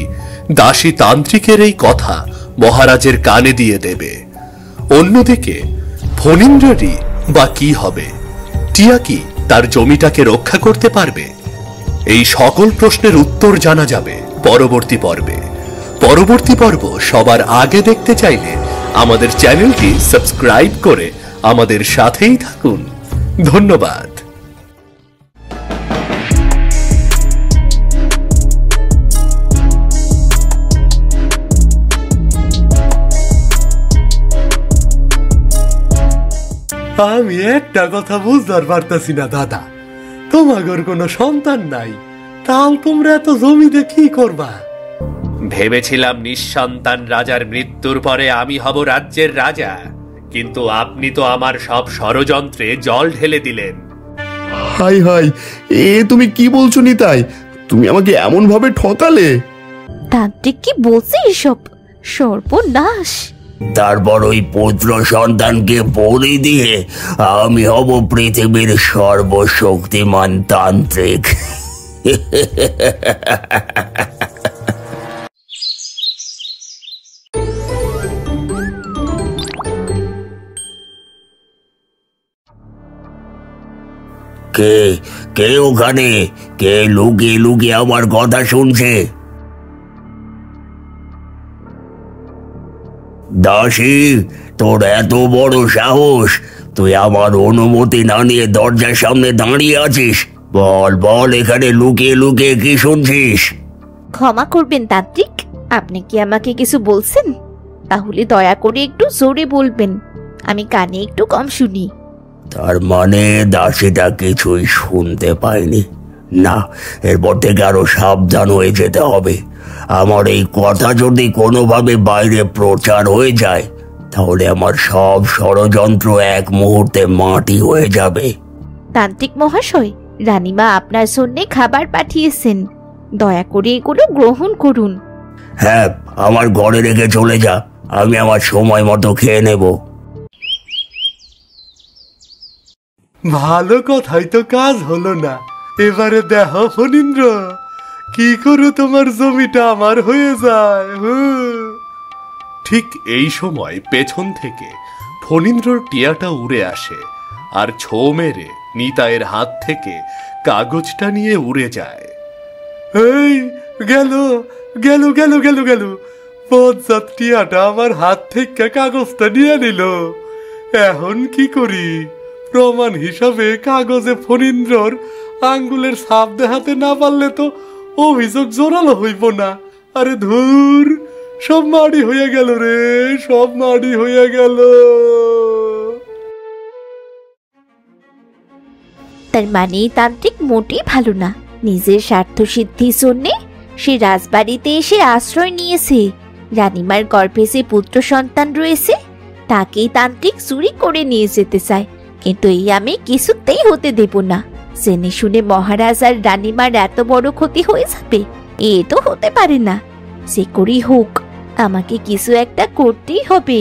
দাসী তান্ত্রিকের এই কথা মহারাজের কানে দিয়ে দেবে? অন্যদিকে ফণীন্দ্রেরই বা কি হবে? টিয়া কি তার জমিটাকে রক্ষা করতে পারবে? এই সকল প্রশ্নের উত্তর জানা যাবে পরবর্তী পর্বে। পরবর্তী পর্ব সবার আগে দেখতে চাইলে আমাদের চ্যানেলটি সাবস্ক্রাইব করে আমাদের সাথেই থাকুন। ধন্যবাদ।
আমি একটা কথা বুঝতে পারতেছি না দাদা, তোমাগর কোনো সন্তান নাই, তাও তোমরা এত জমিতে কি করবা?
ভেবেছিলাম নিঃসন্তান রাজার মৃত্যুর পরে আমি হব রাজ্যের রাজা, কিন্তু আপনি তো আমার সব ষড়যন্ত্রে জল ঢেলে দিলেন।
হাই হাই, এ তুমি কি বলছো নিতাই? তুমি আমাকে এমন ভাবে ঠকালে।
তান্ত্রিক কি বলছে এসব? সর্বনাশ!
তারপর ওই পুত্র সন্তানকে বলি দিয়ে আমি হব পৃথিবীর সর্বশক্তিমান তান্ত্রিক। কে কে ওখানে? কে লুকিয়ে লুকিয়ে আমার কথা শুনছে? দাসী, তোর এত বড় সাহস! তুই আমার অনুমতি না নিয়ে দরজার সামনে দাঁড়িয়ে আছিস। বল বল, এখানে লুকিয়ে লুকিয়ে কি শুনছিস?
ক্ষমা করবেন তান্ত্রিক, আপনি কি আমাকে কিছু বলছেন? তাহলে দয়া করে একটু জোরে বলবেন, আমি কানে একটু কম শুনি।
তার মানে দাসীটা কিছুই শুনতে পায়নি? না, এরপর থেকে আরো সাবধান হয়ে যেতে হবে। আমার এই কথা যদি কোনোভাবে বাইরে প্রচার হয়ে যায়, তাহলে আমার সব ষড়যন্ত্র এক মুহূর্তে মাটি হয়ে যাবে।
তান্ত্রিক মহাশয়, রানীমা আপনার জন্য খাবার পাঠিয়েছেন, দয়া করে এগুলো গ্রহণ করুন।
হ্যাঁ, আমার ঘরে রেখে চলে যা, আমি আমার সময় মতো খেয়ে নেব।
ভালো কথাই তো কাজ হলো না। এবারে দেখো ফণীন্দ্র, কি করে তোমার জমিটা আমার হয়ে যায়।
ঠিক এই সময় পেছন থেকে ফণীন্দ্রর টিয়াটা উড়ে আসে আর ছো মেরে নিতাইয়ের হাত থেকে কাগজটা নিয়ে উড়ে যায়।
এই গেল গেল গেল গেল গেল, বজ্জাত টিয়াটা আমার হাত থেকে কাগজটা নিয়ে নিল। এখন কি করি? প্রমাণ হিসাবে কাগজে ফণীন্দ্রর আঙ্গুলের ছাপ দেখাতে না পারলে তো অভিযোগ জোরালো হইব না। আরে ধুর, সব মাড়ি হয়ে গেল রে, সব মাড়ি হয়ে গেল।
তার মানে তান্ত্রিক মোটেই ভালো না। নিজের স্বার্থ সিদ্ধির জন্যে সে রাজবাড়িতে এসে আশ্রয় নিয়েছে। রানীমার গর্ভে যে পুত্র সন্তান রয়েছে তাকেই তান্ত্রিক চুরি করে নিয়ে যেতে চায়, কিন্তু এই আমি কিছুতেই হতে দেব না। জেনে শুনে মহারাজ আর রানীমার এত বড় ক্ষতি হয়ে যাবে, এ তো হতে পারে না। সে করেই হোক, আমাকে কিছু একটা করতেই হবে।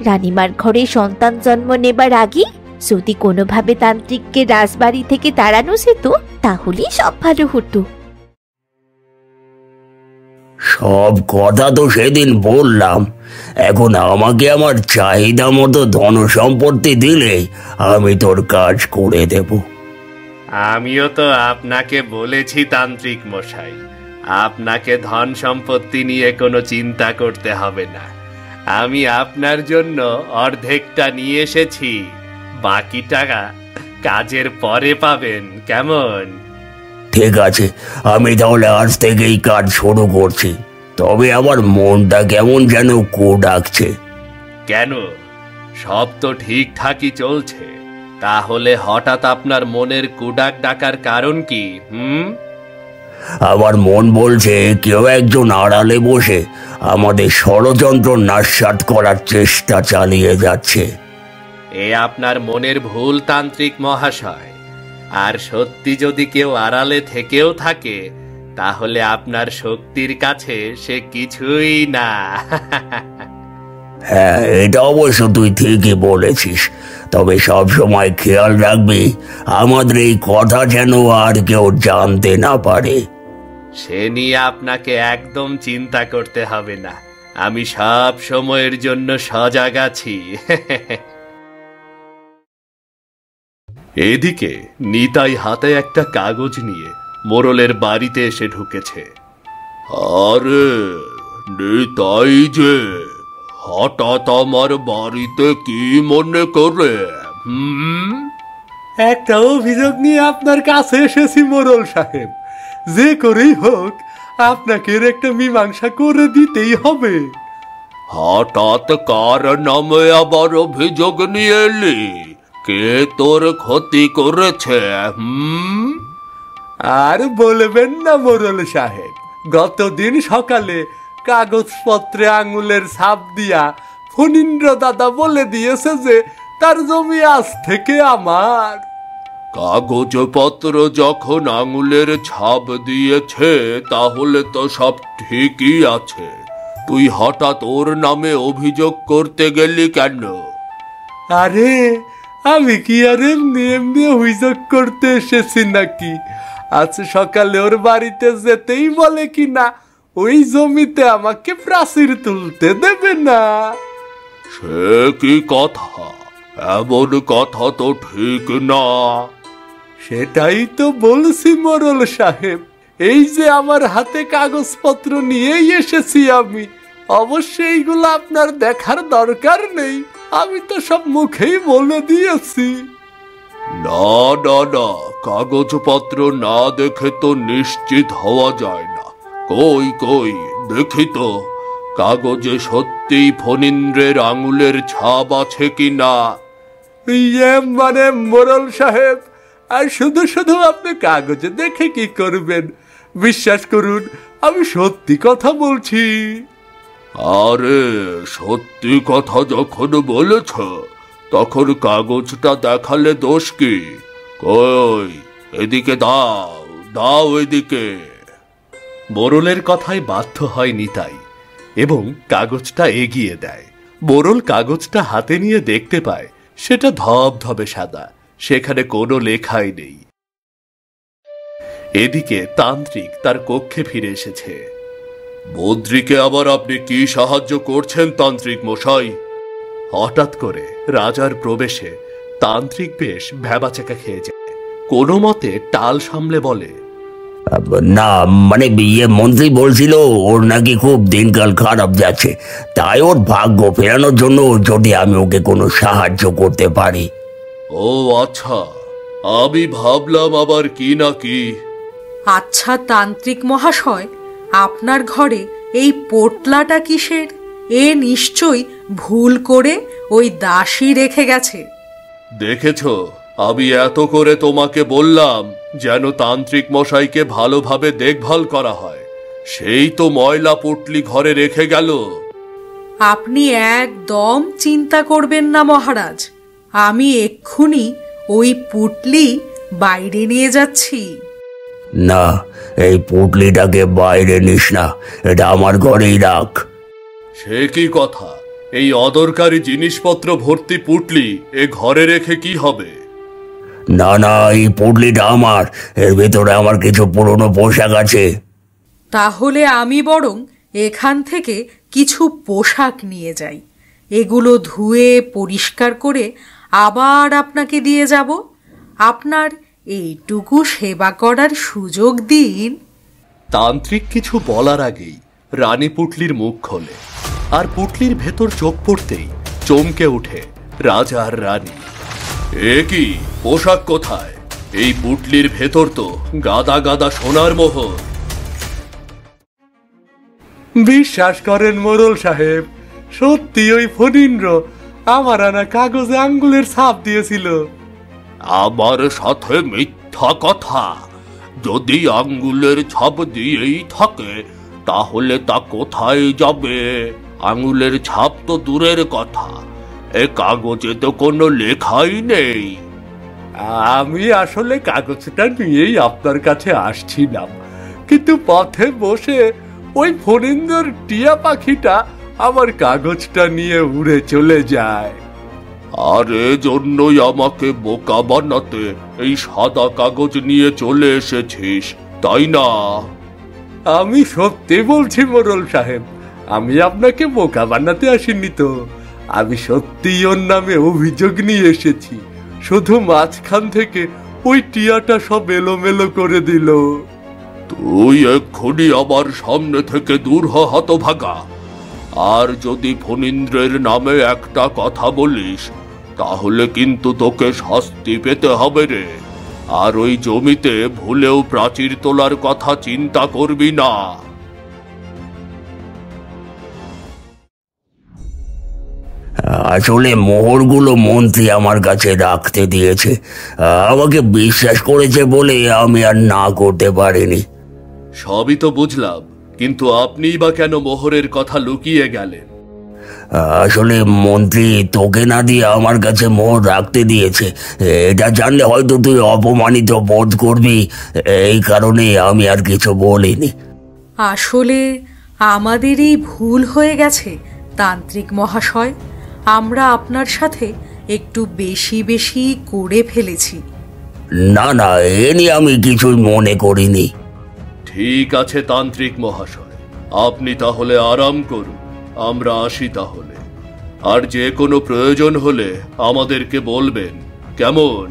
রানীমার ঘরে সন্তান জন্ম নেবার আগে যদি কোনোভাবে তান্ত্রিককে রাজবাড়ি থেকে তাড়ানো যেত, তাহলেই সব ভালো হতো।
সব কথা তো সেদিন বললাম, এখন আমাকে আমার চাহিদা মতো ধন সম্পত্তি দিলে আমি তোর কাজ করে দেব।
আমিও তো আপনাকে বলেছি তান্ত্রিক মশাই, আপনাকে ধন সম্পত্তি নিয়ে কোনো চিন্তা করতে হবে না। আমি আপনার জন্য অর্ধেকটা নিয়ে এসেছি, বাকি টাকা কাজের পরে পাবেন, কেমন?
ঠিক আছে, আমি তাহলে আজ থেকেই কাজ শুরু করছি। তবে আমার মনটা কেমন যেন কো ডাকছে।
কেন? সব তো ঠিকঠাকই চলছে, তাহলে হঠাৎ আপনার মনের কুডাক ডাকার কারণ কি?
আমার মন বলছে কেউ একজন আড়ালে বসে আমাদের ষড়যন্ত্র নাশাত করার চেষ্টা চালিয়ে যাচ্ছে।
এ আপনার মনের ভুল তান্ত্রিক মহাশয়। আর সত্যি যদি কেউ আড়ালে থেকেও থাকে তাহলে আপনার শক্তির কাছে সে কিছুই না।
হ্যাঁ, এটা অবশ্য তুই ঠিকই বলেছিস। তবে সব সময় খেয়াল রাখবি আমাদের এই কথা যেন আর কেউ জানতে না পারে।
সে নিয়ে আপনাকে একদম চিন্তা করতে হবে না, আমি সব সময়ের জন্য সজাগ আছি। এদিকে নিতাই হাতে একটা কাগজ নিয়ে মোড়লের বাড়িতে এসে ঢুকেছে। আরে নিতাই যে, হঠাৎ আমার বাড়িতে কি মনে করে?
একটা অভিযোগ নিয়ে আপনার কাছে এসেছি মোড়ল সাহেব। যে করেই হোক আপনাকে এর একটা মীমাংসা করে দিতেই হবে।
হঠাৎ কার নামে আবার অভিযোগ নিয়ে এলি? কে তোর ক্ষতি করেছে?
আর বলবেন না মোড়ল সাহেব, গতদিন সকালে কাগজপত্রে আঙুলের ছাপ দিয়া ফণীন্দ্র দাদা বলে দিয়েছে যে তার জমি আজ থেকে আমার।
কাগজপত্র যখন আঙুলের ছাপ দিয়েছে তাহলে তো সব ঠিকই আছে, তুই হঠাৎ ওর নামে অভিযোগ করতে গেলি কেন?
আরে আমি কি আর এমনি এমনি অভিযোগ করতে এসেছি নাকি? আজ সকালে ওর বাড়িতে যেতেই বলে কিনা ওই জমিতে আমাকে প্রাচীর তুলতে দেবে না।
সে কি কথা? এমন কথা তো ঠিক না।
সেটাই তো বলছি মোড়ল সাহেব, এই যে আমার হাতে কাগজপত্র নিয়েই এসেছি আমি। অবশ্যই এইগুলো আপনার দেখার দরকার নেই, আমি তো সব মুখেই বলে দিয়েছি।
না না না, কাগজপত্র না দেখে তো নিশ্চিত হওয়া যায় না। কই কই দেখি তো, কাগজে সত্যিই ফণীন্দ্রের আঙুলের ছাপ আছে কিনা?
মানে মোড়ল সাহেব, আর শুধু শুধু আপনি কাগজে দেখে কি করবেন? বিশ্বাস করুন, আমি সত্যি কথা বলছি।
আরে সত্যি কথা যখন বলেছ তখন কাগজটা দেখালে দোষ কি? কই এদিকে দাও, দাও এদিকে। মোড়লের কথায় বাধ্য হয় নিতাই এবং কাগজটা এগিয়ে দেয়। মোড়ল কাগজটা হাতে নিয়ে দেখতে পায় সেটা ধবধবে সাদা, সেখানে কোনো লেখাই নেই। এদিকে তান্ত্রিক তার কক্ষে ফিরে এসেছে। মন্ত্রীকে আবার আপনি কি সাহায্য করছেন তান্ত্রিক মশাই? হঠাৎ করে রাজার প্রবেশে তান্ত্রিক বেশ ভ্যাবাচাকা খেয়ে যায়। কোনো মতে টাল সামলে বলে,
না মানে মন্ত্রী বলছিল ওর নাকি খুব দিনকাল খারাপ যাচ্ছে, তাই ওর ভাগ্য ফেরানোর জন্য যদি আমি ওকে কোনো সাহায্য করতে পারি।
ও আচ্ছা, আমি ভাবলাম আবার কি না কি।
আচ্ছা তান্ত্রিক মহাশয়, আপনার ঘরে এই পোটলাটা কিসের? এ নিশ্চয়ই ভুল করে ওই দাসী রেখে গেছে।
দেখেছ, আমি এত করে তোমাকে বললাম যেন তান্ত্রিক মশাইকে ভালোভাবে দেখভাল করা হয়, সেই তো ময়লা পুটলি ঘরে রেখে গেল।
আপনি একদম চিন্তা করবেন না মহারাজ, আমি এক্ষুনি ওই পুটলি বাইরে নিয়ে যাচ্ছি।
না, এই পুটলিটাকে বাইরে নিস না, এটা আমার ঘরেই রাখ।
সে কি কথা? এই অদরকারি জিনিসপত্র ভর্তি পুটলি এ ঘরে রেখে কি হবে?
না না, এই পুটলিটা আমার, এর ভেতরে আমার কিছু পুরনো পোশাক আছে।
তাহলে আমি বরং এখান থেকে কিছু পোশাক নিয়ে যাই, এগুলো ধুয়ে পরিষ্কার করে আবার আপনাকে দিয়ে যাব। আপনার এইটুকু সেবা করার সুযোগ দিন।
তান্ত্রিক কিছু বলার আগেই রানী পুটলির মুখ খোলে, আর পুটলির ভেতর চোখ পড়তেই চমকে ওঠে রাজা আর রানী। এ কি, পোশাক কোথায়? এই পুটলির ভেতর তো গাদা গাদা সোনার মোহর।
বিশ্বাস করেন মোড়ল সাহেব, সত্যি ওই ফণীন্দ্র আমার আনা কাগজে আঙ্গুলের ছাপ দিয়েছিল।
আমার সাথে মিথ্যা কথা? যদি আঙ্গুলের ছাপ দিয়েই থাকে তাহলে তা কোথায় যাবে? আঙ্গুলের ছাপ তো দূরের কথা, এ কাগজে তো কোনো লেখাই নেই। আমি আসলে কাগজটা নিয়েই আপনার কাছে আসছিলাম, কিন্তু পথে বসে ওই ফণীন্দ্র টিয়া পাখিটা আমার কাগজটা নিয়ে উড়ে চলে যায়। আর এজন্যই আমাকে বোকা বানাতে এই সাদা কাগজ নিয়ে চলে এসেছিস, তাই না? আমি সত্যি বলছি মোড়ল সাহেব, আমি আপনাকে বোকা বানাতে আসিনি তো। আমি সত্যিই ওর নামে অভিযোগ নিয়ে এসেছি, শুধু মাঝখান থেকে ওই টিয়াটা সব এলোমেলো করে দিল। তুই এক্ষুনি আমার সামনে থেকে দূর হ, হতভাগা। আর যদি ফণীন্দ্রের নামে একটা কথা বলিস তাহলে কিন্তু তোকে শাস্তি পেতে হবে রে। আর ওই জমিতে ভুলেও প্রাচীর তোলার কথা চিন্তা করবি না।
আসলে মোহরগুলো মন্ত্রী আমার কাছে রাখতে দিয়েছে, আমাকে বিশ্বাস করেছে বলে আমি আর না করতে পারিনি।
সবই তো বুঝলাম, কিন্তু আপনিই বা কেন মোহরের কথা লুকিয়ে গেলেন?
আসলে মন্ত্রী তোকে না দিয়ে আমার কাছে মোহর রাখতে দিয়েছে, এটা জানলে হয়তো তুই অপমানিত বোধ করবি, এই কারণে আমি আর কিছু বলিনি।
আসলে আমাদেরই ভুল হয়ে গেছে তান্ত্রিক মহাশয়, আমরা আপনার সাথে একটু বেশি বেশি করে ফেলেছি।
না না, এ নিয়ে আমি কিছুই মনে করিনি।
ঠিক আছে তান্ত্রিক মহাশয়, আপনি তাহলে আরাম করুন, আমরা আসি তাহলে। আর যে কোনো প্রয়োজন হলে আমাদেরকে বলবেন, কেমন?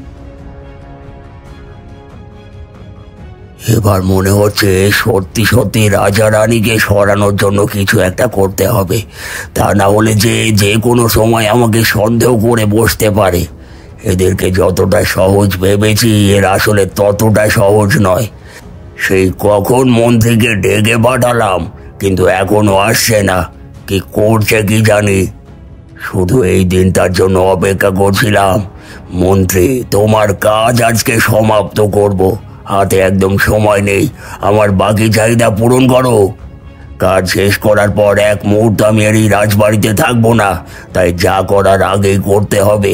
এবার মনে হচ্ছে সত্যি সত্যি রাজা রানীকে সরানোর জন্য কিছু একটা করতে হবে, তা না হলে যে কোনো সময় আমাকে সন্দেহ করে বসতে পারে। এদেরকে যতটা সহজ ভেবেছি এর আসলে ততটা সহজ নয়। সেই কখন মন্ত্রীকে ডেকে পাঠালাম, কিন্তু এখনো আসছে না, কি করছে কি জানি। শুধু এই দিনটার জন্য অপেক্ষা করছিলাম। মন্ত্রী, তোমার কাজ আজকে সমাপ্ত করব, হাতে একদম সময় নেই, আমার বাকি চাহিদা পূরণ করো। কাজ শেষ করার পর এক মুহূর্ত আমি আর এই রাজবাড়িতে থাকবো না, তাই যা করার আগেই করতে হবে।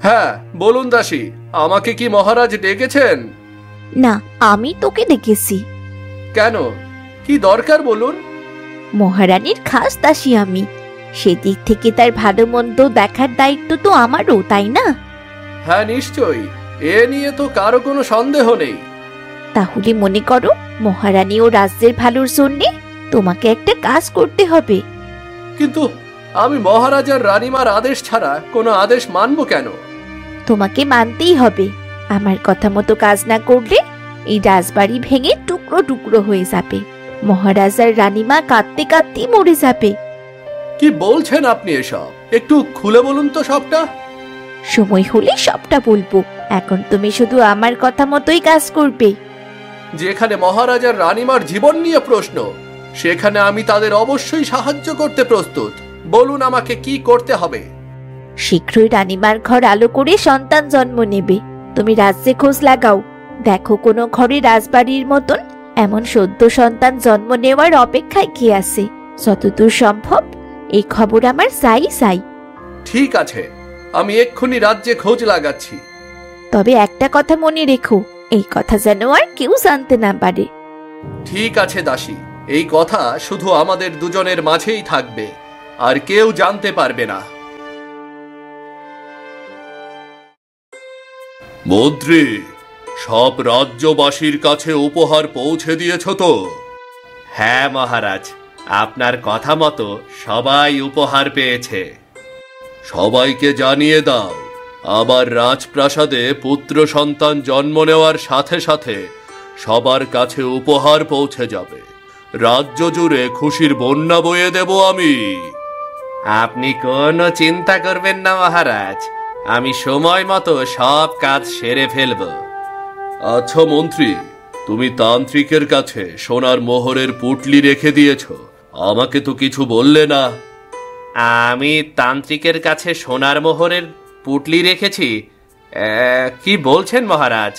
হ্যাঁ বলুন দাসী, আমাকে কি মহারাজ ডেকেছেন?
না, আমি তোকে ডেকেছি।
কেন, কি দরকার বলুন?
মহারানীর খাস দাসী আমি, সেদিক থেকে তার ভালো মন্দ দেখার দায়িত্ব তো আমারও, তাই না?
হ্যাঁ নিশ্চয়ই, এ নিয়ে তো কারো কোনো সন্দেহ নেই।
তাহলে মনে করো মহারানী ও রাজ্যের ভালোর জন্যে তোমাকে একটা কাজ করতে হবে।
কিন্তু আমি মহারাজার রানীমার আদেশ ছাড়া কোনো আদেশ মানব কেন?
তোমাকে মানতেই হবে। আমার কথা মতো কাজ না করলে এই রাজবাড়ি ভেঙে টুকরো টুকরো হয়ে যাবে, মহারাজার রানীমা কাঁদতে কাঁদতে মরে যাবে।
কি বলছেন আপনি এসব? একটু খুলে বলুন তো সবটা।
সময় হলে সবটা বলবো, এখন তুমি শুধু আমার কথা মতোই কাজ করবে।
যেখানে মহারাজার রানীমার জীবন নিয়ে প্রশ্ন, সেখানে আমি তাদের অবশ্যই সাহায্য করতে প্রস্তুত। বলুন আমাকে কি করতে হবে।
শীঘ্রই রানীমার ঘর আলো করে সন্তান জন্ম নেবে। তুমি রাজ্যে খোঁজ লাগাও, দেখো কোনো ঘরে রাজবাড়ির মতন এমন সদ্য সন্তান জন্ম নেওয়ার অপেক্ষায় কে আছে। যতদূর সম্ভব এই খবর আমার চাই চাই।
ঠিক আছে, আমি এক্ষুনি রাজ্যে খোঁজ লাগাচ্ছি।
তবে একটা কথা মনে রেখো, এই কথা যেন আর কেউ জানতে না পারে।
ঠিক আছে দাসী, এই কথা শুধু আমাদের দুজনের মাঝেই থাকবে, আর কেউ জানতে পারবে না। মন্ত্রী, সব রাজ্যবাসীর কাছে উপহার পৌঁছে দিয়েছ তো? হ্যাঁ মহারাজ, আপনার কথা মতো সবাই উপহার পেয়েছে। সবাইকে জানিয়ে দাও, আবার রাজপ্রাসাদে পুত্র সন্তান জন্ম নেওয়ার সাথে সাথে সবার কাছে উপহার পৌঁছে যাবে। রাজ্য জুড়ে খুশির বন্যা বয়ে দেব আমি। আপনি কোনো চিন্তা করবেন না মহারাজ, আমি সময় মতো সব কাজ সেরে ফেলব। আচ্ছা মন্ত্রী, তুমি তান্ত্রিকের কাছে সোনার মোহরের পুটলি রেখে দিয়েছ, আমাকে তো কিছু বললে না। আমি তান্ত্রিকের কাছে সোনার মোহরের পুটলি রেখেছি? কি বলছেন মহারাজ,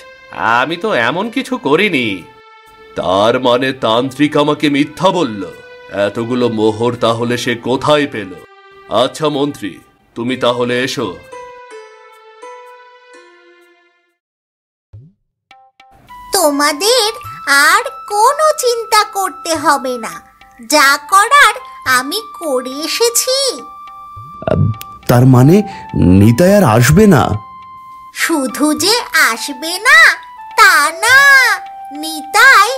আমি তো এমন কিছু করিনি। তার মানে তান্ত্রিক আমাকে মিথ্যা বলল? এতগুলো মোহর তাহলে সে কোথায় পেল? আচ্ছা মন্ত্রী, তুমি তাহলে এসো।
তোমাদের আর কোনো চিন্তা করতে হবে না, যা করার আমি করে এসেছি।
তার মানে নিতাই আর আসবে না?
শুধু যে আসবে না তা না, নিতাই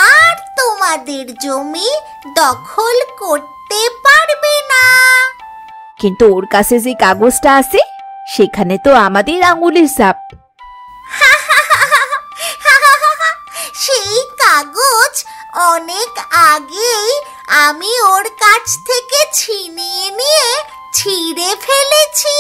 আর তোমাদের জমি দখল করতে পারবে না।
কিন্তু ওর কাছে যে কাগজটা আছে সেখানে তো আমাদের আঙুলের ছাপ।
সেই কাগজ অনেক আগেই আমি ওর কাছ থেকে ছিনিয়ে নিয়ে ছিঁড়ে ফেলেছি।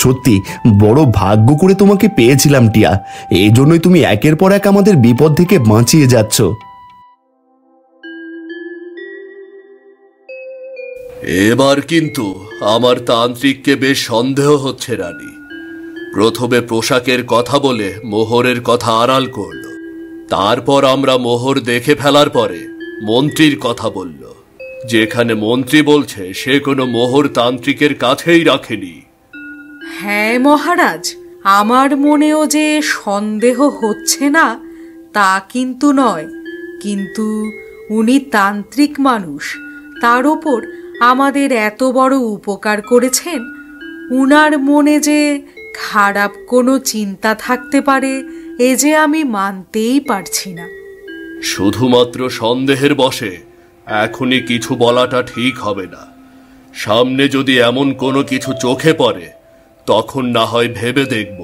সত্যি বড় ভাগ্য করে তোমাকে পেয়েছিলাম টিয়া, এই জন্যই তুমি একের পর এক আমাদের বিপদ থেকে বাঁচিয়ে যাচ্ছ।
এবার কিন্তু আমার তান্ত্রিককে বেশ সন্দেহ হচ্ছে রানী। প্রথমে পোশাকের কথা বলে মোহরের কথা আড়াল করল, তারপর আমরা মোহর দেখে ফেলার পরে মন্ত্রীর কথা বলল, যেখানে মন্ত্রী বলছে সে কোনো মোহর তান্ত্রিকের কাছেই রাখেনি।
হ্যাঁ মহারাজ, আমার মনেও যে সন্দেহ হচ্ছে না তা কিন্তু নয়, কিন্তু উনি তান্ত্রিক মানুষ, তার ওপর আমাদের এত বড় উপকার করেছেন, উনার মনে যে খারাপ কোনো চিন্তা থাকতে পারে এ যে আমি মানতেই পারছি না।
শুধুমাত্র সন্দেহের বশে এখনই কিছু বলাটা ঠিক হবে না। সামনে যদি এমন কোনো কিছু চোখে পড়ে তখন না হয় ভেবে দেখব।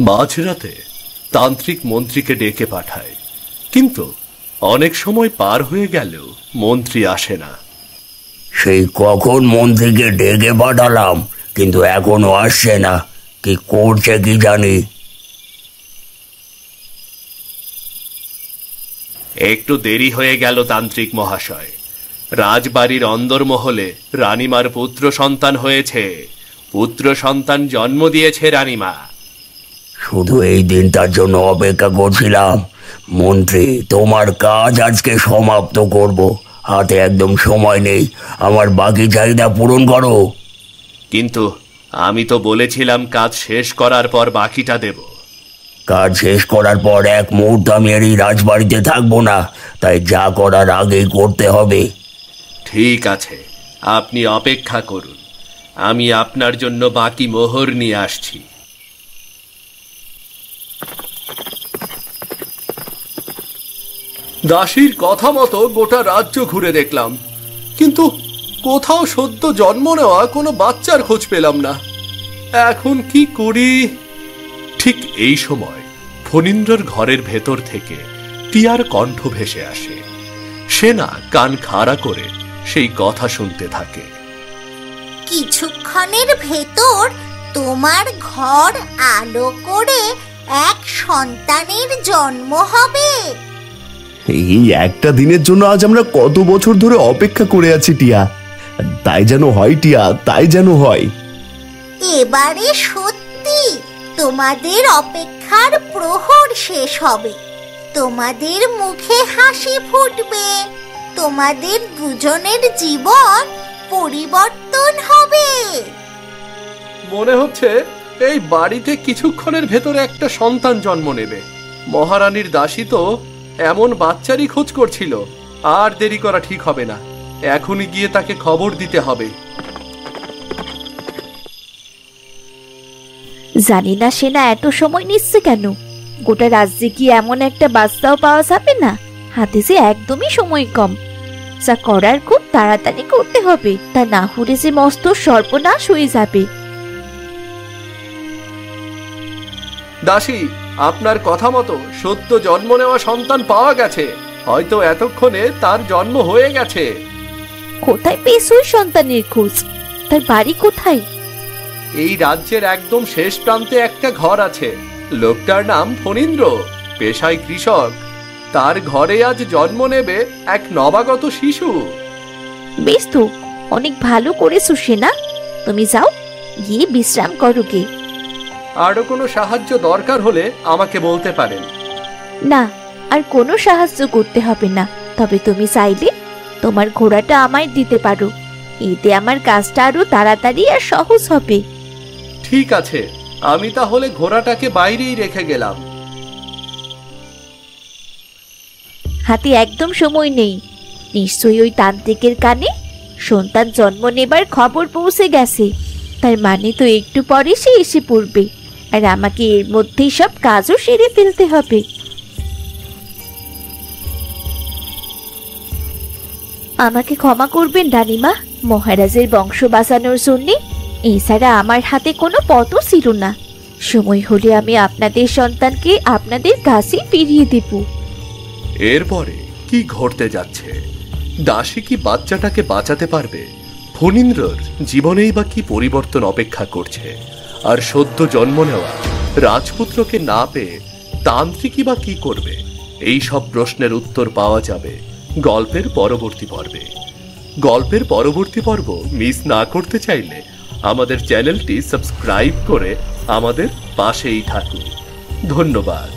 মাঝরাতে তান্ত্রিক মন্ত্রীকে ডেকে পাঠায়, কিন্তু অনেক সময় পার হয়ে গেলেও মন্ত্রী আসে না।
সেই কখন মন্ত্রীকে ডেকে পাঠালাম, কিন্তু এখনো আসছে না। কি করছে কি জানি।
একটু দেরি হয়ে গেল তান্ত্রিক মহাশয়। রাজবাড়ির অন্দরমহলে রানীমার পুত্র সন্তান হয়েছে। পুত্র সন্তান জন্ম দিয়েছে রানীমা।
শুধু এই দিনটার জন্য অপেক্ষা করছিলাম। মন্ত্রী, তোমার কাজ আজকে সমাপ্ত করব। হাতে একদম সময় নেই, আমার বাকি চাহিদা পূরণ করো।
কিন্তু আমি তো বলেছিলাম কাজ শেষ করার পর বাকিটা দেব।
কাজ শেষ করার পর এক মুহূর্ত আমি আর এই রাজবাড়িতে থাকবো না, তাই যা করার আগেই করতে হবে।
ঠিক আছে, আপনি অপেক্ষা করুন, আমি আপনার জন্য বাকি মোহর নিয়ে আসছি। দাসীর কথা মতো গোটা রাজ্য ঘুরে দেখলাম, কিন্তু কোথাও সদ্য জন্ম নেওয়া কোনো বাচ্চার খোঁজ পেলাম না। এখন কি করি? ঠিক এই সময় ফণীন্দ্রর ঘরের ভেতর থেকে টিয়ার কণ্ঠ ভেসে আসে। সে না কান খাড়া করে সেই কথা শুনতে থাকে।
কিছুক্ষণের ভেতর তোমার ঘর আলো করে এক সন্তানের জন্ম হবে।
এই একটা দিনের জন্য আজ আমরা কত বছর ধরে অপেক্ষা করে আছি টিয়া। তাই যেন হয় টিয়া, তাই যেন হয়।
এবারে সত্যি তোমাদের অপেক্ষার প্রহর শেষ হবে। তোমাদের মুখে হাসি ফুটবে। তোমাদের দুজনের জীবন পরিবর্তন হবে।
মনে হচ্ছে এই বাড়িতে কিছুক্ষণের ভেতরে একটা সন্তান জন্ম নেবে। মহারানীর দাসী তো এমন বাচ্চারই খোঁজ করছিল। আর দেরি করা ঠিক হবে না, এখনই গিয়ে তাকে খবর দিতে হবে।
জানি না সেনা এত সময় নিচ্ছে কেন। গোটা রাজ্যে কি এমন একটা বাচ্চাও পাওয়া যাবে না? হাতে যে একদমই সময় কম। যা করার খুব তাড়াতাড়ি করতে হবে, তা না হলে যে মস্ত সর্বনাশ হয়ে যাবে।
দাসী, আপনার কথা মতো সদ্য জন্ম নেওয়া সন্তান পাওয়া গেছে। হয়তো এতক্ষণে তার জন্ম হয়ে গেছে।
কোথায় পেয়েছ ওই সন্তানের খোঁজ? তার বাড়ি কোথায়?
এই রাজ্যের একদম শেষ প্রান্তে একটা ঘর আছে। লোকটার নাম ফণীন্দ্র, পেশায় কৃষক। তার ঘরে আজ জন্ম নেবে এক নবাগত শিশু।
বেশ তো, অনেক ভালো করেছো সেনা। তুমি যাও, গিয়ে বিশ্রাম করো গে।
আরো কোনো সাহায্য দরকার হলে আমাকে বলতে পারেন।
না, আর কোনো সাহায্য করতে হবে না। তবে তুমি চাইলে তোমার ঘোড়াটা আমায় দিতে পারো। এতে আমার কাজটা আরো তাড়াতাড়ি আর সহজ হবে।
ঠিক আছে, আমি তাহলে ঘোড়াটাকে বাইরেই রেখে গেলাম।
হাতে একদম সময় নেই। নিশ্চয়ই ওই তান্ত্রিকের কানে সন্তান জন্ম নেবার খবর পৌঁছে গেছে। তার মানে তো একটু পরে সে এসে পড়বে, আর আমাকে এর মধ্যেই সব কাজও সেরে ফেলতে হবে। আমাকে ক্ষমা করবেন রানীমা, মহারাজের বংশ বাঁচানোর জন্যে এছাড়া আমার হাতে কোনো পথও ছিল না। সময় হলে আমি আপনাদের সন্তানকে আপনাদের কাছে ফিরিয়ে দেব।
এরপরে কি ঘটতে যাচ্ছে? দাসী কি বাচ্চাটাকে বাঁচাতে পারবে? ফণীন্দ্রর জীবনেই বা কি পরিবর্তন অপেক্ষা করছে? আর সদ্য জন্ম নেওয়া রাজপুত্রকে না পেয়ে তান্ত্রিকই বা কি করবে? এই সব প্রশ্নের উত্তর পাওয়া যাবে গল্পের পরবর্তী পর্বে। গল্পের পরবর্তী পর্ব মিস না করতে চাইলে আমাদের চ্যানেলটি সাবস্ক্রাইব করে আমাদের পাশেই থাকুন। ধন্যবাদ।